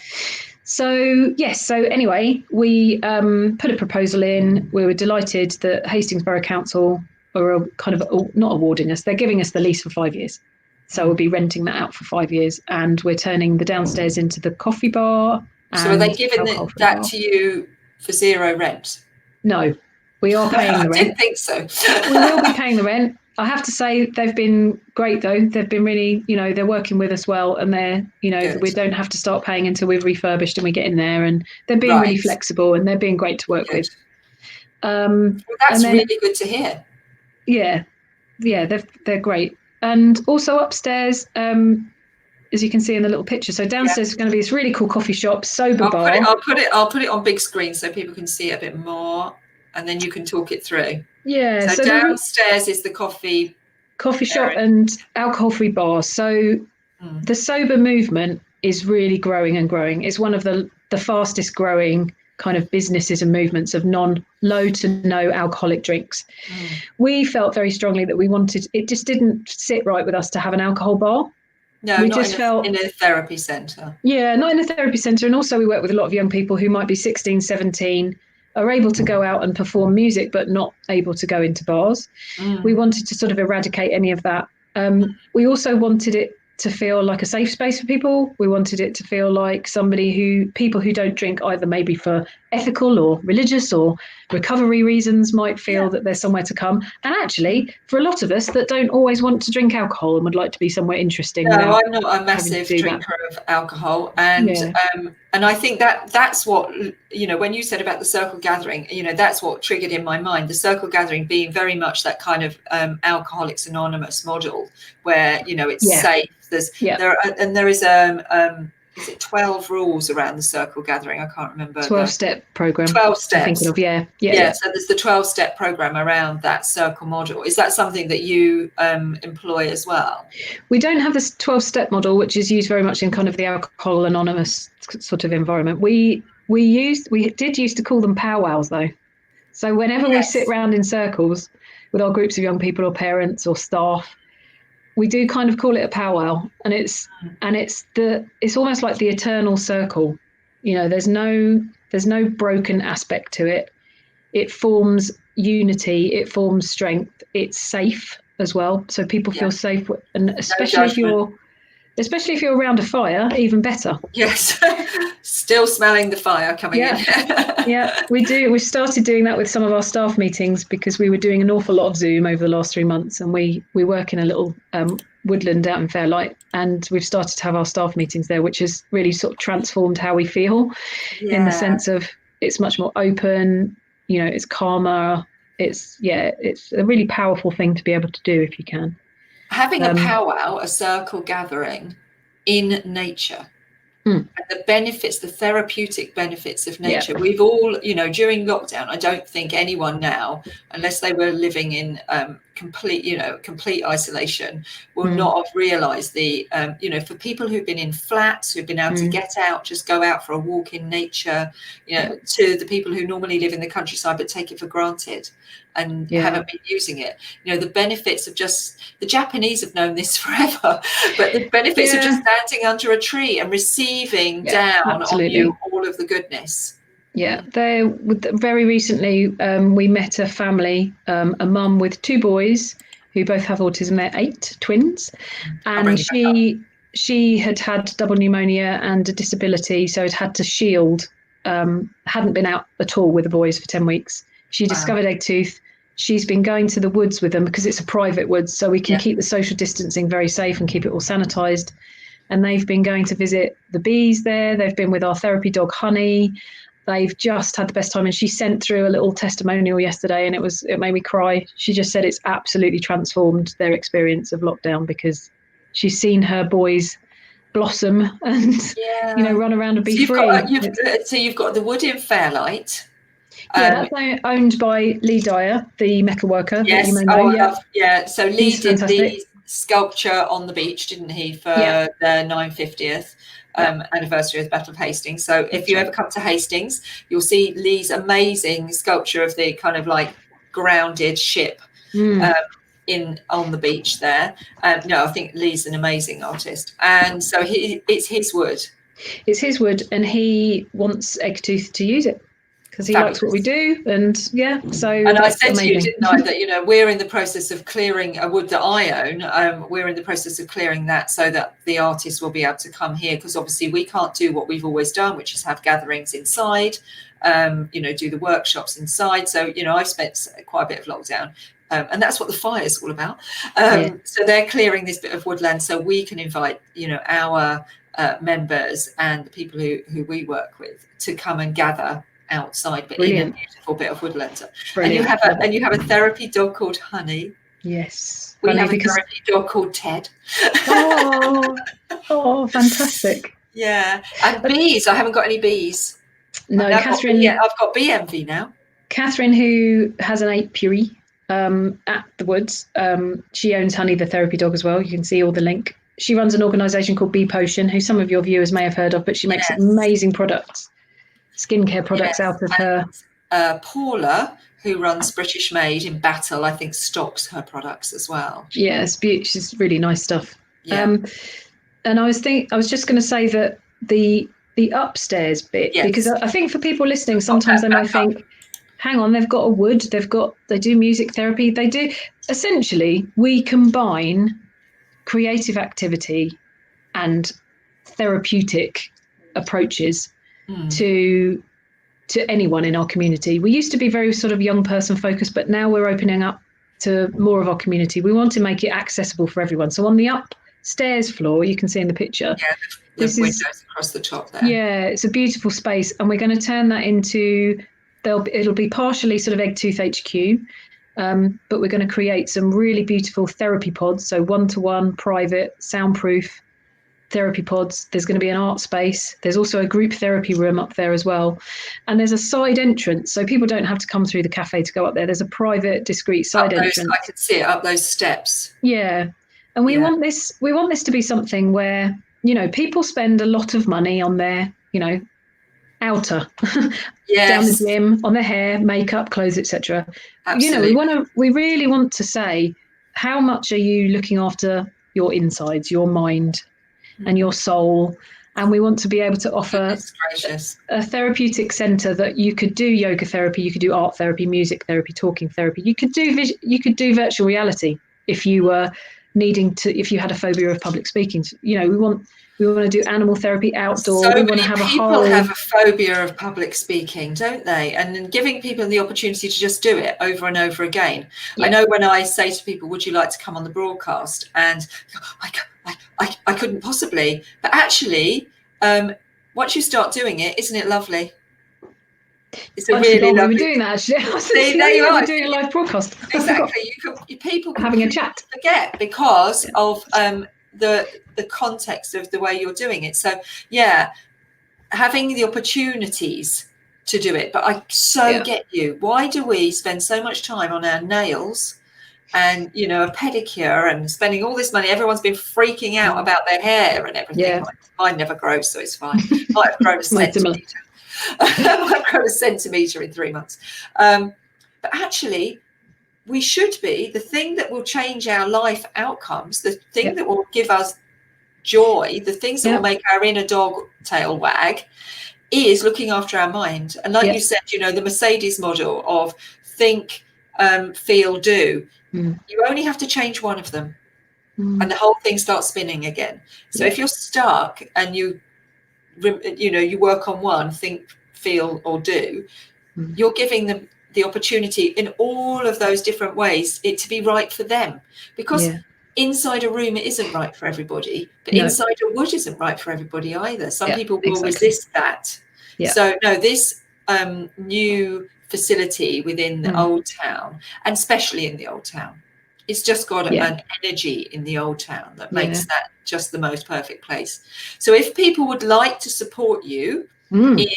So, yes. So anyway, we put a proposal in. We were delighted that Hastings Borough Council are kind of not awarding us. They're giving us the lease for 5 years. So we'll be renting that out for 5 years, and we're turning the downstairs into the coffee bar. So are they giving that to you for zero rent? No, we are paying the rent. I didn't think so. We will be paying the rent. I have to say they've been great, though. They've been really, they're working with us well, and Good. We don't have to start paying until we've refurbished and we get in there, and they're being really flexible, and they're being great to work with. Well, that's really good to hear. Yeah, they're great. And also upstairs, as you can see in the little picture. So downstairs is going to be this really cool coffee shop, sober bar. I'll put it on big screen so people can see it a bit more, and then you can talk it through. Yeah. So downstairs is the coffee shop and alcohol-free bar. So the sober movement is really growing and growing. It's one of the fastest growing kind of businesses and movements of low to no alcoholic drinks. We felt very strongly that it just didn't sit right with us to have an alcohol bar. No, we just felt in a therapy centre. Yeah, not in a therapy centre. And also we work with a lot of young people who might be 16, 17, are able to go out and perform music, but not able to go into bars. We wanted to sort of eradicate any of that. We also wanted it to feel like a safe space for people. We wanted it to feel like people who don't drink, either maybe for ethical or religious or recovery reasons, might feel that there's somewhere to come. And actually, for a lot of us that don't always want to drink alcohol and would like to be somewhere interesting. No, I'm not a massive drinker of alcohol. And I think that's what, when you said about the circle gathering, that's what triggered in my mind, the circle gathering being very much that kind of Alcoholics Anonymous model where, it's safe. There is is it 12 rules around the circle gathering? I can't remember. 12-step program. 12 steps. Thinking of, yeah. So there's the 12-step program around that circle model. Is that something that you employ as well? We don't have this 12-step model, which is used very much in kind of the Alcohol Anonymous sort of environment. We did used to call them powwows, though. So whenever we sit around in circles with our groups of young people or parents or staff, we do kind of call it a powwow, and it's almost like the eternal circle. There's no broken aspect to it. It forms unity. It forms strength. It's safe as well, so people feel safe, and especially if you're Especially if you're around a fire, even better. Yes. Still smelling the fire coming in. Yeah, we do. We've started doing that with some of our staff meetings because we were doing an awful lot of Zoom over the last 3 months, and we work in a little woodland out in Fairlight, and we've started to have our staff meetings there, which has really sort of transformed how we feel in the sense of it's much more open, you know, it's calmer. It's a really powerful thing to be able to do if you can. Having a powwow, a circle gathering in nature, and the benefits, the therapeutic benefits of nature. Yeah. We've all, you know, during lockdown, I don't think anyone now, unless they were living in complete isolation, will not have realised the, you know, for people who've been in flats, who've been able to get out, just go out for a walk in nature, you know, to the people who normally live in the countryside but take it for granted and haven't been using it. You know, the benefits of just, the Japanese have known this forever, but the benefits of just standing under a tree and receiving down on you all of the goodness. Yeah, very recently we met a family, a mum with 2 boys who both have autism. They're 8 twins, and she had double pneumonia and a disability, so had had to shield. Hadn't been out at all with the boys for 10 weeks. She discovered Eggtooth. She's been going to the woods with them because it's a private woods, so we can keep the social distancing very safe and keep it all sanitised. And they've been going to visit the bees there. They've been with our therapy dog, Honey. They've just had the best time. And she sent through a little testimonial yesterday, and it made me cry. She just said it's absolutely transformed their experience of lockdown because she's seen her boys blossom and, you know, run around and be free. So you've got the wood in Fairlight. That's owned by Lee Dyer, the metal worker. Yes, that you may know. So Lee did the sculpture on the beach, didn't he, for the 950th anniversary of the Battle of Hastings. So if you ever come to Hastings, you'll see Lee's amazing sculpture of the kind of like grounded ship on the beach there. No, I think Lee's an amazing artist, and so it's his wood. It's his wood, and he wants Eggtooth to use it. Because he likes what we do, and so. And I said to you, didn't I, that, you know, we're in the process of clearing a wood that I own. We're in the process of clearing that so that the artists will be able to come here, because obviously we can't do what we've always done, which is have gatherings inside, you know, do the workshops inside. So, you know, I've spent quite a bit of lockdown. And that's what the fire is all about. So they're clearing this bit of woodland so we can invite, you know, our members and the people who we work with to come and gather outside, but in a beautiful bit of woodland. And you have a therapy dog called Honey. Yes. We have a therapy dog called Ted. Oh, fantastic. Yeah. And bees. I haven't got any bees. No, Catherine. I've got bee envy now. Catherine, who has an apiary at the woods, she owns Honey, the therapy dog, as well. You can see all the link. She runs an organisation called Bee Potion, who some of your viewers may have heard of, but she makes amazing products. Skincare products out of her. Paula, who runs British Made in Battle, I think stocks her products as well. Yeah, she's really nice stuff. Yeah. And I was just going to say that the upstairs bit, because I think for people listening, sometimes they might think, hang on, they've got a wood, they do music therapy, they do. Essentially, we combine creative activity and therapeutic approaches to anyone in our community. We used to be very sort of young person focused, but now we're opening up to more of our community. We want to make it accessible for everyone. So on the upstairs floor, you can see in the picture. Yeah, the windows across the top there. Yeah, it's a beautiful space, and we're going to turn that into. It'll be partially sort of Eggtooth HQ, but we're going to create some really beautiful therapy pods. So 1-to-1, private, soundproof therapy pods. There's going to be an art space. There's also a group therapy room up there as well, and there's a side entrance, so people don't have to come through the cafe to go up there. There's a private, discreet side entrance. I could see it up those steps. Yeah, and we want this to be something where, you know, people spend a lot of money on their, you know, outer down the gym, on their hair, makeup, clothes, etc. You know, we really want to say, how much are you looking after your insides, your mind and your soul? And we want to be able to offer a therapeutic centre that you could do yoga therapy, you could do art therapy, music therapy, talking therapy. You could do virtual reality if you were needing to, if you had a phobia of public speaking, you know, we want to do animal therapy outdoor. So we want many to have people have a phobia of public speaking, don't they? And giving people the opportunity to just do it over and over again. I know when I say to people, would you like to come on the broadcast? And I couldn't possibly. But actually, once you start doing it, isn't it lovely? It's a really lovely. We were doing that actually. There you are. We're doing a live broadcast. Exactly. People having a chat. Forget because of the context of the way you're doing it. So yeah, having the opportunities to do it. But I get you. Why do we spend so much time on our nails and, you know, a pedicure and spending all this money? Everyone's been freaking out about their hair and everything. Yeah. Mine never grows, so it's fine. Might have grown a centimetre. Might have grown a centimetre in 3 months. But actually, we should be, the thing that will change our life outcomes, the thing that will give us joy, the things that will make our inner dog tail wag, is looking after our mind. And like you said, you know, the Mercedes model of think, feel, do. You only have to change one of them and the whole thing starts spinning again. So if you're stuck and you work on one, think, feel, or do, you're giving them the opportunity in all of those different ways it to be right for them. Because inside a room, it isn't right for everybody, but inside a wood isn't right for everybody either. Some people will resist that. So no, this new facility within the old town, and especially in the old town, it's just got an energy in the old town that makes that just the most perfect place. So if people would like to support you in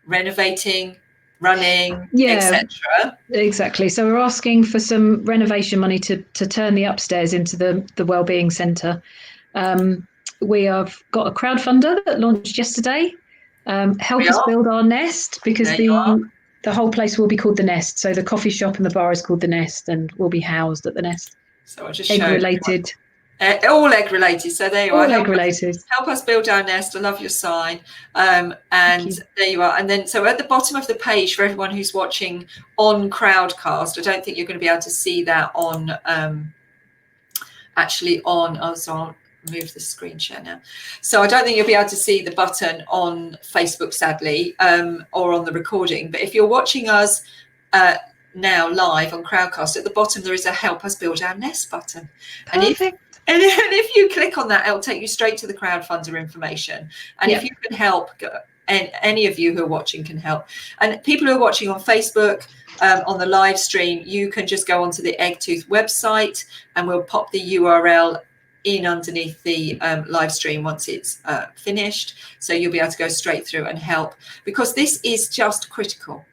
renovating, running, etc. Exactly. So we're asking for some renovation money to turn the upstairs into the wellbeing centre. We have got a crowdfunder that launched yesterday. Help us build our nest, because the whole place will be called The Nest. So the coffee shop and the bar is called The Nest and will be housed at The Nest. So I'll just egg related. All egg related. So there you are. Egg related. Help us build our nest. I love your sign. And there you are. And then, so at the bottom of the page, for everyone who's watching on Crowdcast, I don't think you're going to be able to see that on, so I'll move the screen share now. So I don't think you'll be able to see the button on Facebook, sadly, or on the recording. But if you're watching us now live on Crowdcast, at the bottom there is a Help Us Build Our Nest button. And if you click on that, it'll take you straight to the crowdfunder information. And if you can help, and any of you who are watching can help. And people who are watching on Facebook, on the live stream, you can just go onto the Eggtooth website and we'll pop the URL in underneath the live stream once it's finished. So you'll be able to go straight through and help, because this is just critical.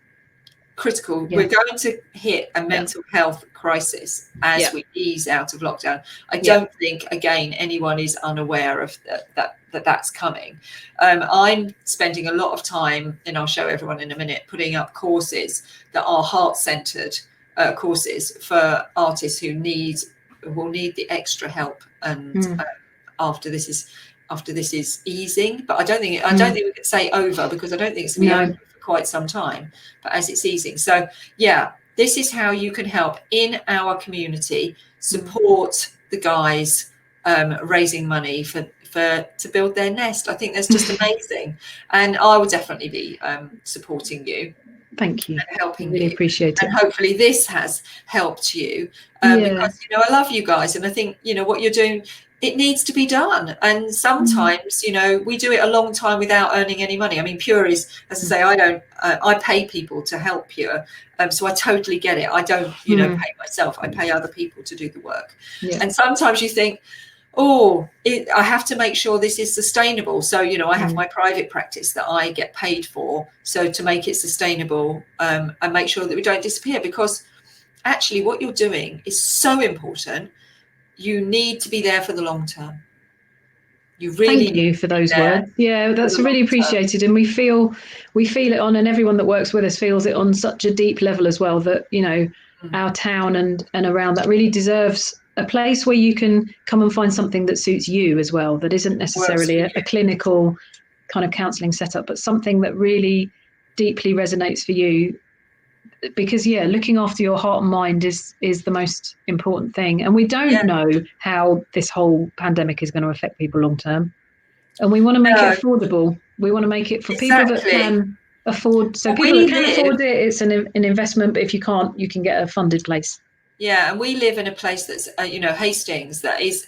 We're going to hit a mental health crisis as we ease out of lockdown. I don't think, again, anyone is unaware of that's coming. I'm spending a lot of time, and I'll show everyone in a minute, putting up courses that are heart-centered courses for artists who will need the extra help. And after this is easing, but I don't think we can say over, because I don't think it's going to be over for quite some time, but as it's easing. So this is how you can help in our community, support the guys raising money to build their nest. I think that's just amazing, and I will definitely be supporting you. Thank you. And helping really you. Appreciate it. And hopefully this has helped you, because I love you guys, and I think what you're doing, it needs to be done. And sometimes we do it a long time without earning any money. I mean, Pure is, as I say, I pay people to help Pure, so I totally get it. I don't pay myself, I pay other people to do the work. And sometimes you think, I have to make sure this is sustainable. So, I have my private practice that I get paid for. So to make it sustainable and make sure that we don't disappear, because actually what you're doing is so important. You need to be there for the long term. You really Thank you for those words. Yeah, that's really appreciated. And we feel it on, and everyone that works with us feels it on such a deep level as well, that, our town and around that really deserves a place where you can come and find something that suits you as well, that isn't necessarily a clinical kind of counselling setup, but something that really deeply resonates for you, because looking after your heart and mind is the most important thing, and we don't know how this whole pandemic is going to affect people long term, and we want to make it affordable. We want to make it for people that can afford. So people that can afford it, it's an investment, but if you can't, you can get a funded place. Yeah, and we live in a place that's Hastings, that is,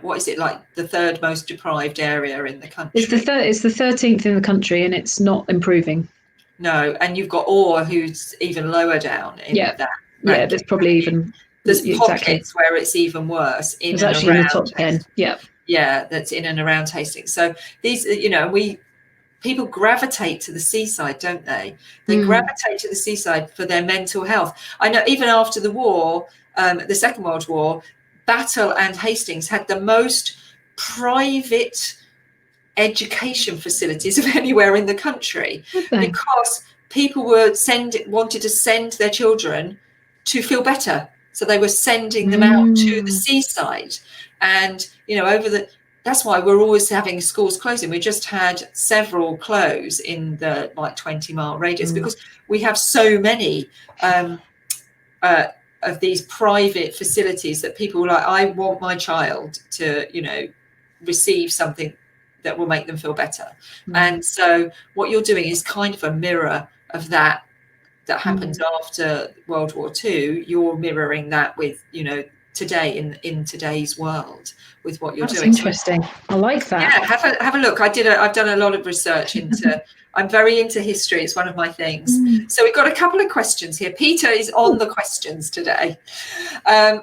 what is it, like the third most deprived area in the country? It's the 13th in the country, and it's not improving. No, and you've got Orr, who's even lower down in that ranking. Yeah, there's probably even pockets where it's even worse. It's actually in the top 10. Yeah, that's in and around Hastings. So these, people gravitate to the seaside, don't they? They gravitate to the seaside for their mental health. I know even after the war, the Second World War, Battle and Hastings had the most private education facilities of anywhere in the country, because people wanted to send their children to feel better, so they were sending them out to the seaside. And that's why we're always having schools closing. We just had several close in the 20-mile radius, because we have so many of these private facilities that people are like, I want my child to receive something that will make them feel better. And so what you're doing is kind of a mirror of that happened after World War II. You're mirroring that with today in today's world with what you're doing. That's interesting. I like that. Yeah, have a look. I've done a lot of research into I'm very into history. It's one of my things. So we've got a couple of questions here. Peter is on the questions today.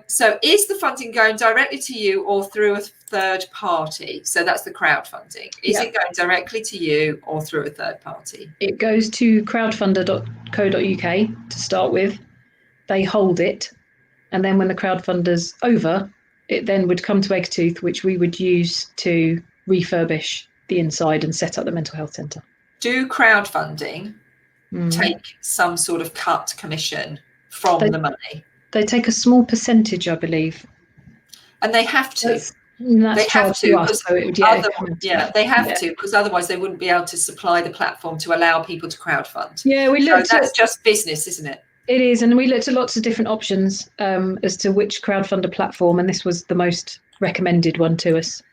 So is the funding going directly to you or through a third party? So that's the crowdfunding. Is it going directly to you or through a third party? It goes to crowdfunder.co.uk to start with. They hold it. And then when the crowdfunder's over, it then would come to Eggtooth, which we would use to refurbish the inside and set up the mental health centre. Do crowdfunding take some sort of cut commission from the money? They take a small percentage, I believe. And they have to. They have to because they have to, because otherwise they wouldn't be able to supply the platform to allow people to crowdfund. Yeah, that's just business, isn't it? It is, and we looked at lots of different options as to which crowdfunder platform, and this was the most recommended one to us.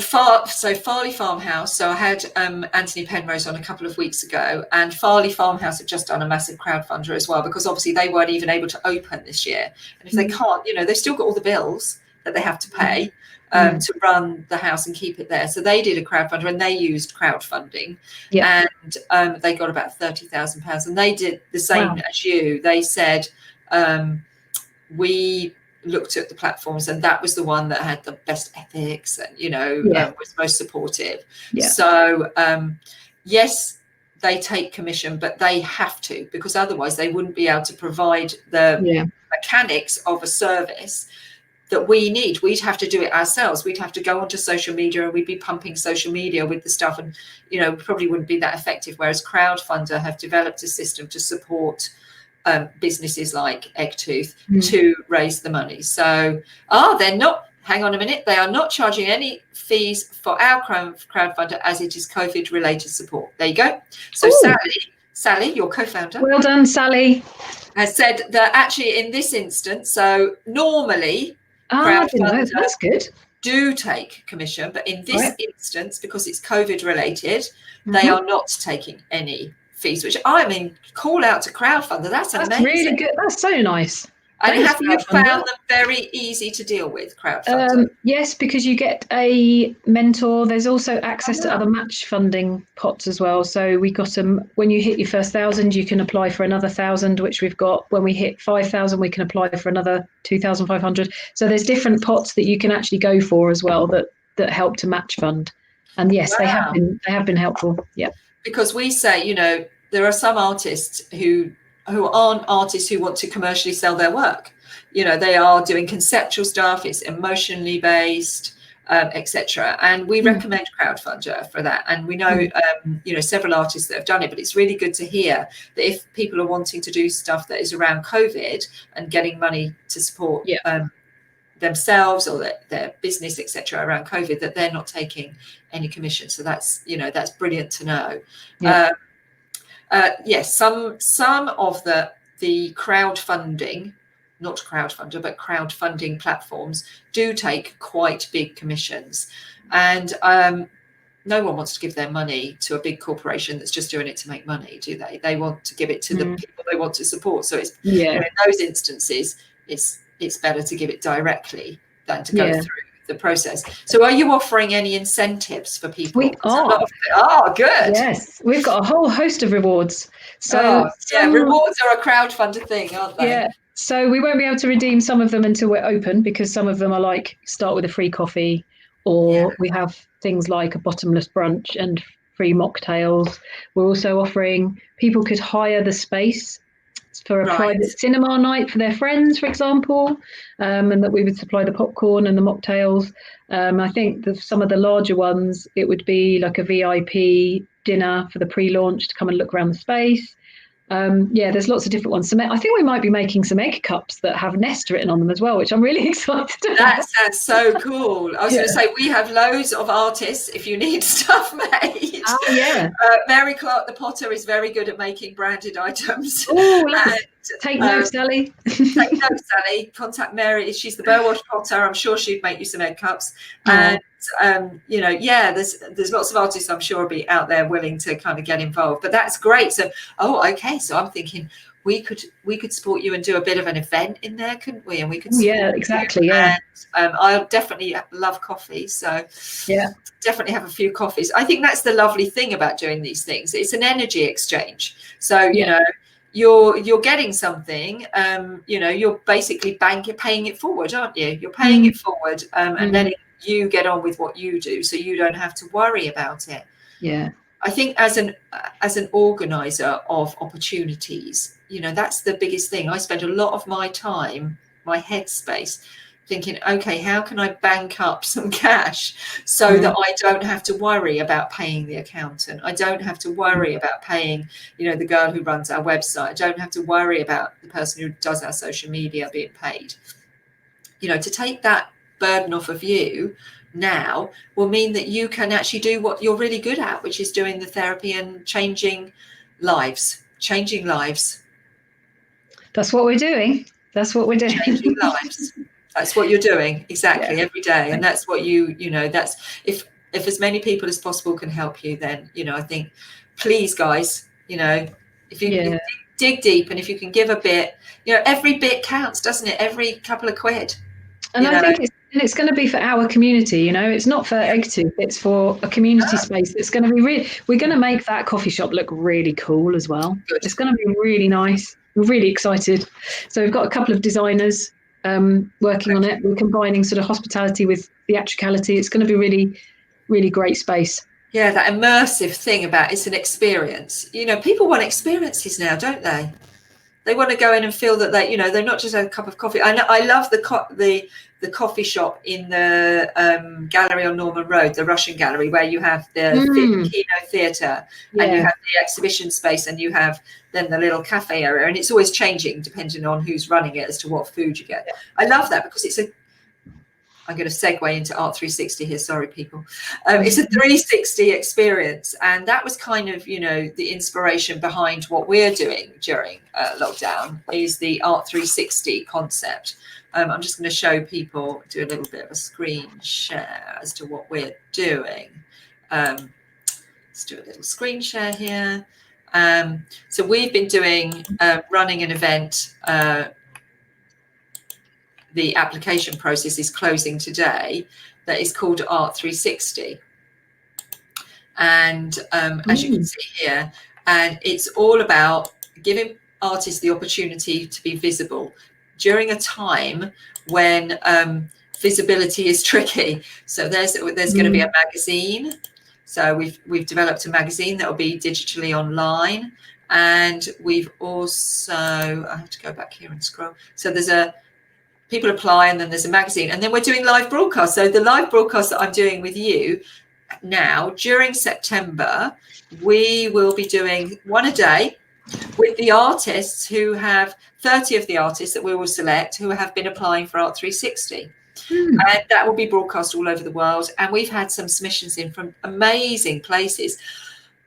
Farley Farmhouse. So I had Anthony Penrose on a couple of weeks ago, and Farley Farmhouse have just done a massive crowdfunder as well, because obviously they weren't even able to open this year. And if they can't, they've still got all the bills that they have to pay to run the house and keep it there. So they did a crowdfunder, and they used crowdfunding, and they got about £30,000. And they did the same as you. They said, we looked at the platforms, and that was the one that had the best ethics and was most supportive. So yes, they take commission, but they have to, because otherwise they wouldn't be able to provide the mechanics of a service that we need. We'd have to do it ourselves. We'd have to go onto social media, and we'd be pumping social media with the stuff, and probably wouldn't be that effective. Whereas Crowdfunder have developed a system to support businesses like Eggtooth to raise the money. So they're not, hang on a minute, they are not charging any fees for our crowdfunder, as it is COVID related support. There you go. So Sally, your co-founder, well done, Sally, has said that actually in this instance, so normally crowdfunders that's good, do take commission, but in this instance, because it's COVID related, they are not taking any fees, which call out to crowdfunder. That's amazing. That's really good. That's so nice. And have you found them very easy to deal with, crowdfunder? Yes, because you get a mentor. There's also access to other match funding pots as well. So we got them, when you hit your first 1,000, you can apply for another 1,000, which we've got. When we hit 5,000, we can apply for another 2,500. So there's different pots that you can actually go for as well that help to match fund. And yes, they have been helpful. Yeah. Because we say, there are some artists who aren't artists who want to commercially sell their work. They are doing conceptual stuff, it's emotionally based, etc. And we recommend Crowdfunder for that. And we know, several artists that have done it, but it's really good to hear that if people are wanting to do stuff that is around COVID and getting money to support themselves or their business, etc., around COVID, that they're not taking any commission. So that's brilliant to know. Yes, some of the crowdfunding, not crowdfunder, but crowdfunding platforms do take quite big commissions, and no one wants to give their money to a big corporation that's just doing it to make money, do they? They want to give it to the people they want to support. So it's in those instances, it's better to give it directly than to go through the process. So are you offering any incentives for people? We are. Oh, good. Yes, we've got a whole host of rewards. So rewards are a crowdfunder thing, aren't they? Yeah. So we won't be able to redeem some of them until we're open, because some of them are like start with a free coffee, or we have things like a bottomless brunch and free mocktails. We're also offering, people could hire the space for a private cinema night for their friends, for example, and that we would supply the popcorn and the mocktails. I think some of the larger ones, it would be like a VIP dinner for the pre-launch to come and look around the space. There's lots of different ones. I think we might be making some egg cups that have Nest written on them as well, which I'm really excited about. That sounds so cool. I was going to say, we have loads of artists if you need stuff made. Oh, yeah. Mary Clarke, the potter, is very good at making branded items. Oh, take notes, Sally. Take notes, Sally. Contact Mary. She's the Burwash potter. I'm sure she'd make you some egg cups. And there's lots of artists I'm sure will be out there willing to kind of get involved. But that's great. So so I'm thinking we could support you and do a bit of an event in there, couldn't we? And we could exactly. And I definitely love coffee, so definitely have a few coffees. I think that's the lovely thing about doing these things. It's an energy exchange. So you know, you're getting something, you're basically paying it forward, aren't you? You're paying it forward and letting you get on with what you do, so you don't have to worry about it. I think as an organizer of opportunities, that's the biggest thing. I spend a lot of my time, my headspace, thinking, okay, how can I bank up some cash so that I don't have to worry about paying the accountant? I don't have to worry about paying, the girl who runs our website. I don't have to worry about the person who does our social media being paid. To take that burden off of you now will mean that you can actually do what you're really good at, which is doing the therapy and changing lives. That's what we're doing. Changing lives. That's what you're doing exactly every day. And that's what that's if as many people as possible can help you, then, I think, please, guys, if you dig deep, and if you can give a bit, every bit counts, doesn't it? Every couple of quid. And I think it's going to be for our community, it's not for Eggtooth, it's for a community space. It's going to be we're going to make that coffee shop look really cool as well. Good. It's going to be really nice. We're really excited. So we've got a couple of designers working on it. We're combining sort of hospitality with theatricality. It's going to be really, really great space. Yeah, that immersive thing about it's an experience. People want experiences now, don't they? They want to go in and feel that they're not just a cup of coffee. I love the coffee shop in the gallery on Norman Road, the Russian gallery, where you have the Kino Theatre and you have the exhibition space, and you have then the little cafe area, and it's always changing depending on who's running it as to what food you get. I love that because I'm going to segue into Art 360 here. Sorry, people. It's a 360 experience. And that was kind of, the inspiration behind what we're doing during lockdown is the Art 360 concept. I'm just going to show people, do a little bit of a screen share as to what we're doing. Let's do a little screen share here. So we've been doing, running an event. The application process is closing today, that is called Art 360. And as you can see here, and it's all about giving artists the opportunity to be visible during a time when visibility is tricky. So there's going to be a magazine. So we've developed a magazine that will be digitally online. And we've also, I have to go back here and scroll. So people apply, and then there's a magazine, and then we're doing live broadcasts. So the live broadcast that I'm doing with you now during September, we will be doing one a day with the artists who have 30 of the artists that we will select who have been applying for Art 360. And that will be broadcast all over the world. And we've had some submissions in from amazing places.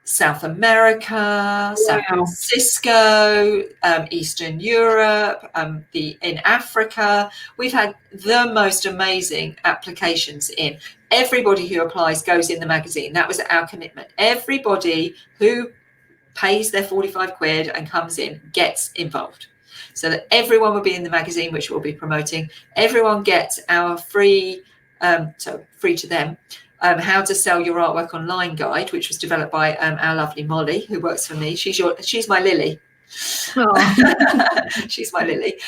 South America, San Francisco, Eastern Europe, in Africa. We've had the most amazing applications in. Everybody who applies goes in the magazine. That was our commitment. Everybody who pays their 45 quid and comes in gets involved. So that everyone will be in the magazine, which we'll be promoting. Everyone gets our free, so free to them, how to sell your artwork online guide, which was developed by our lovely Molly, who works for me. She's my Lily. She's my Lily.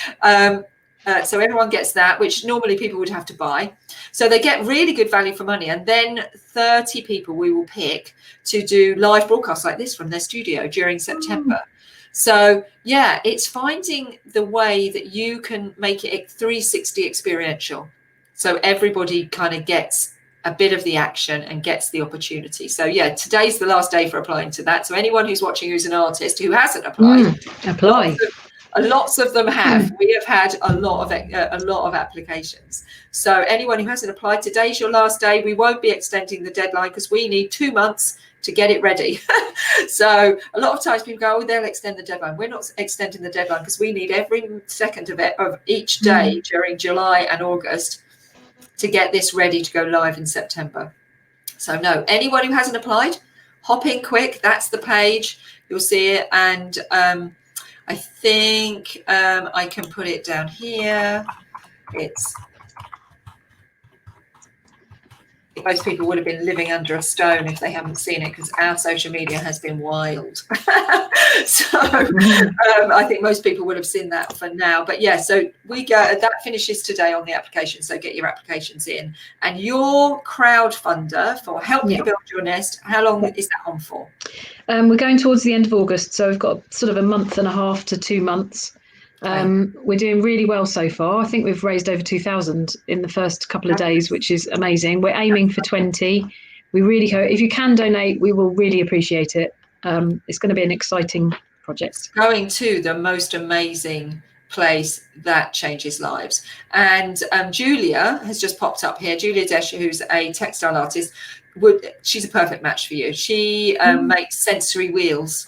So everyone gets that, which normally people would have to buy. So they get really good value for money. And then 30 people we will pick to do live broadcasts like this from their studio during September. So yeah, it's finding the way that you can make it 360 experiential. So everybody kind of gets a bit of the action and gets the opportunity. So yeah, today's the last day for applying to that. So anyone who's watching who's an artist who hasn't applied, apply. Lots of them have. We have had a lot of applications. So anyone who hasn't applied, today's your last day. We won't be extending the deadline because we need 2 months to get it ready. So a lot of times people go, oh, they'll extend the deadline. We're not extending the deadline because we need every second of each day during July and August to get this ready to go live in September. So no, anyone who hasn't applied, hop in quick. That's the page. You'll see it. And I think I can put it down here. Most people would have been living under a stone if they haven't seen it, because our social media has been wild. So I think most people would have seen that for now. But yeah, so that finishes today on the application. So get your applications in. And your crowdfunder for Help You Build Your Nest, how long is that on for? We're going towards the end of August. So we've got sort of a month and a half to 2 months. We're doing really well so far. I think we've raised over 2,000 in the first couple of days, which is amazing. We're aiming for 20. We really hope, if you can donate, we will really appreciate it. It's going to be an exciting project. Going to the most amazing place that changes lives. And Julia has just popped up here. Julia Desher, who's a textile artist, she's a perfect match for you. She makes sensory wheels.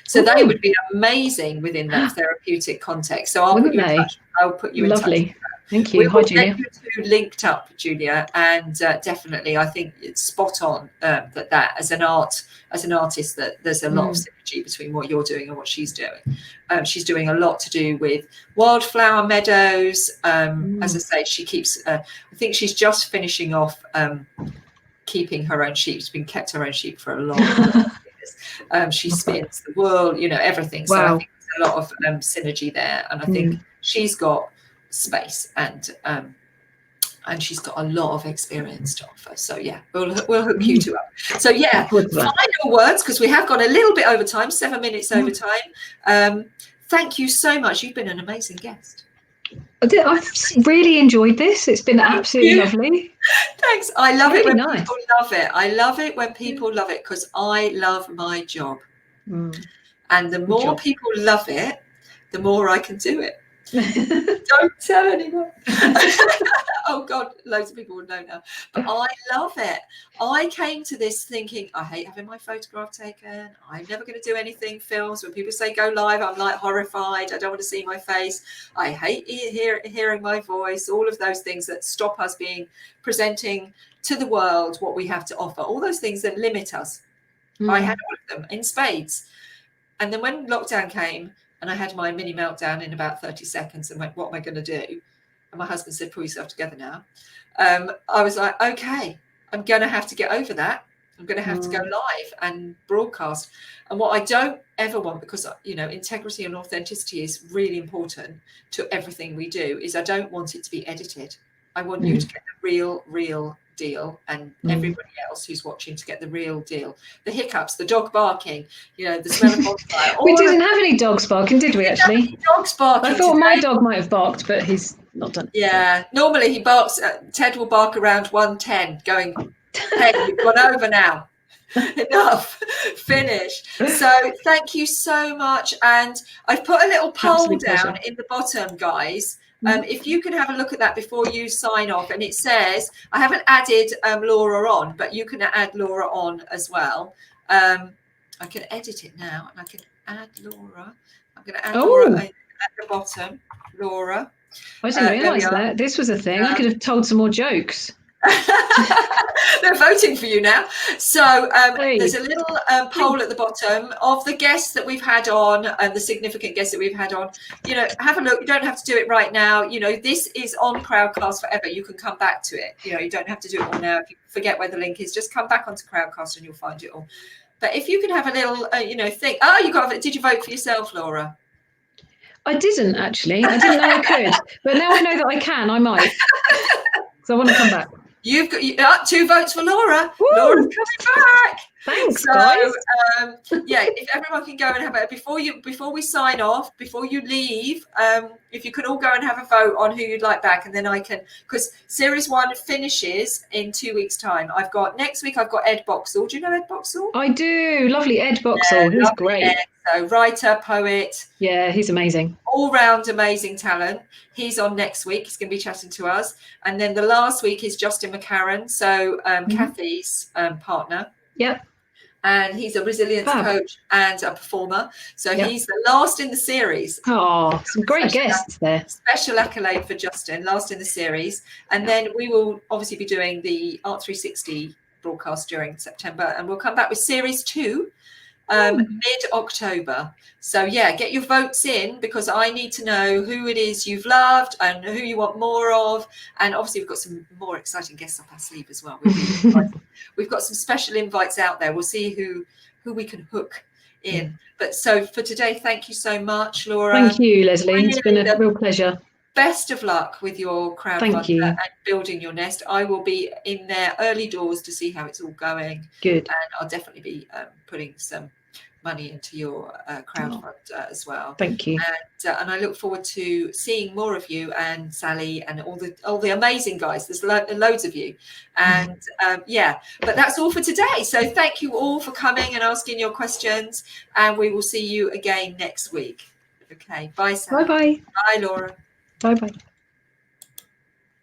So they would be amazing within that therapeutic context. So I'll put you in touch. I'll put you in touch. Lovely. Thank you. Hi, Julia. You two linked up, Julia, and definitely, I think it's spot on that as an artist, that there's a lot of synergy between what you're doing and what she's doing. She's doing a lot to do with wildflower meadows. As I say, she keeps. I think she's just finishing off keeping her own sheep. She's been kept her own sheep for a long time. She spins the wool, everything. So I think there's a lot of synergy there, and I think she's got space and she's got a lot of experience to offer. So yeah, we'll hook you two up. So yeah, final words, because we have gone a little bit over time, 7 minutes over time. Thank you so much. You've been an amazing guest. I've really enjoyed this. It's been absolutely lovely. Thanks. I love it when people love it. I love it when people love it, because I love my job. And the more people love it, the more I can do it. Don't tell anyone. Oh God, loads of people would know now. But I love it. I came to this thinking, I hate having my photograph taken. I'm never going to do anything films. When people say go live, I'm like horrified. I don't want to see my face. I hate hearing my voice. All of those things that stop us presenting to the world what we have to offer. All those things that limit us. I had all of them in spades. And then when lockdown came, and I had my mini meltdown in about 30 seconds and went, what am I going to do? And my husband said, pull yourself together now. I was like, okay, I'm going to have to get over that. I'm going to have to go live and broadcast. And what I don't ever want, because, integrity and authenticity is really important to everything we do, is I don't want it to be edited. I want you to get the real deal, and everybody else who's watching to get the real deal. The hiccups, the dog barking, the smell of bonfire. We didn't have any dogs barking, did we, actually? Dogs barking. I thought my dog might have barked, but he's not done. Yeah, normally he barks. Ted will bark around 1:10, going, hey, you've gone over now. Enough. Finish. So thank you so much. And I've put a little poll down in the bottom, guys. If you can have a look at that before you sign off, and it says, I haven't added Laura on, but you can add Laura on as well. I can edit it now, and I can add Laura. I'm going to add Oh. Laura at the bottom. Laura. I didn't realise that this was a thing. I could have told some more jokes. They're voting for you now. So Hey. there's a little poll at the bottom of the guests that we've had on, and the significant guests that we've had on. You know, have a look. You don't have to do it right now. You know, this is on Crowdcast forever. You can come back to it. You know, you don't have to do it all now. If you forget where the link is, just come back onto Crowdcast and you'll find it all. But if you can have a little, you know, think. Oh, you got. Did you vote for yourself, Laura? I didn't actually. I didn't know I could, but now I know that I can. I might. So I want to come back. You've got 2 votes for Laura. Woo! Laura's coming back. Thanks, So, guys. yeah, if everyone can go and have a before we sign off, before you leave, if you can all go and have a vote on who you'd like back, and then I can, because series 1 finishes in 2 weeks' time. Next week I've got Ed Boxall. Do you know Ed Boxall? I do. Lovely Ed Boxall. He's great. Ed. So writer, poet. Yeah, he's amazing. All round amazing talent. He's on next week. He's going to be chatting to us. And then the last week is Justin McCarran. So Kathy's partner. Yep. And he's a resilience coach and a performer. So he's the last in the series. Oh, some great guests there. Special accolade for Justin, last in the series. And then we will obviously be doing the Art 360 broadcast during September. And we'll come back with series 2. Mid-October. So yeah, get your votes in, because I need to know who it is you've loved and who you want more of. And obviously we've got some more exciting guests up our sleeve as well. We've got some special invites out there. We'll see who we can hook in. But so for today, thank you so much, Laura. Thank you, Lesley. Really, it's been a real pleasure. Best of luck with your crowdfunding and building your nest. I will be in there early doors to see how it's all going. Good. And I'll definitely be putting some money into your crowdfund as well. Thank you. And I look forward to seeing more of you and Sally and all the amazing guys. There's loads of you. And but that's all for today. So thank you all for coming and asking your questions, and we will see you again next week. Okay, bye, Sally. Bye-bye. Bye, Laura. Bye-bye.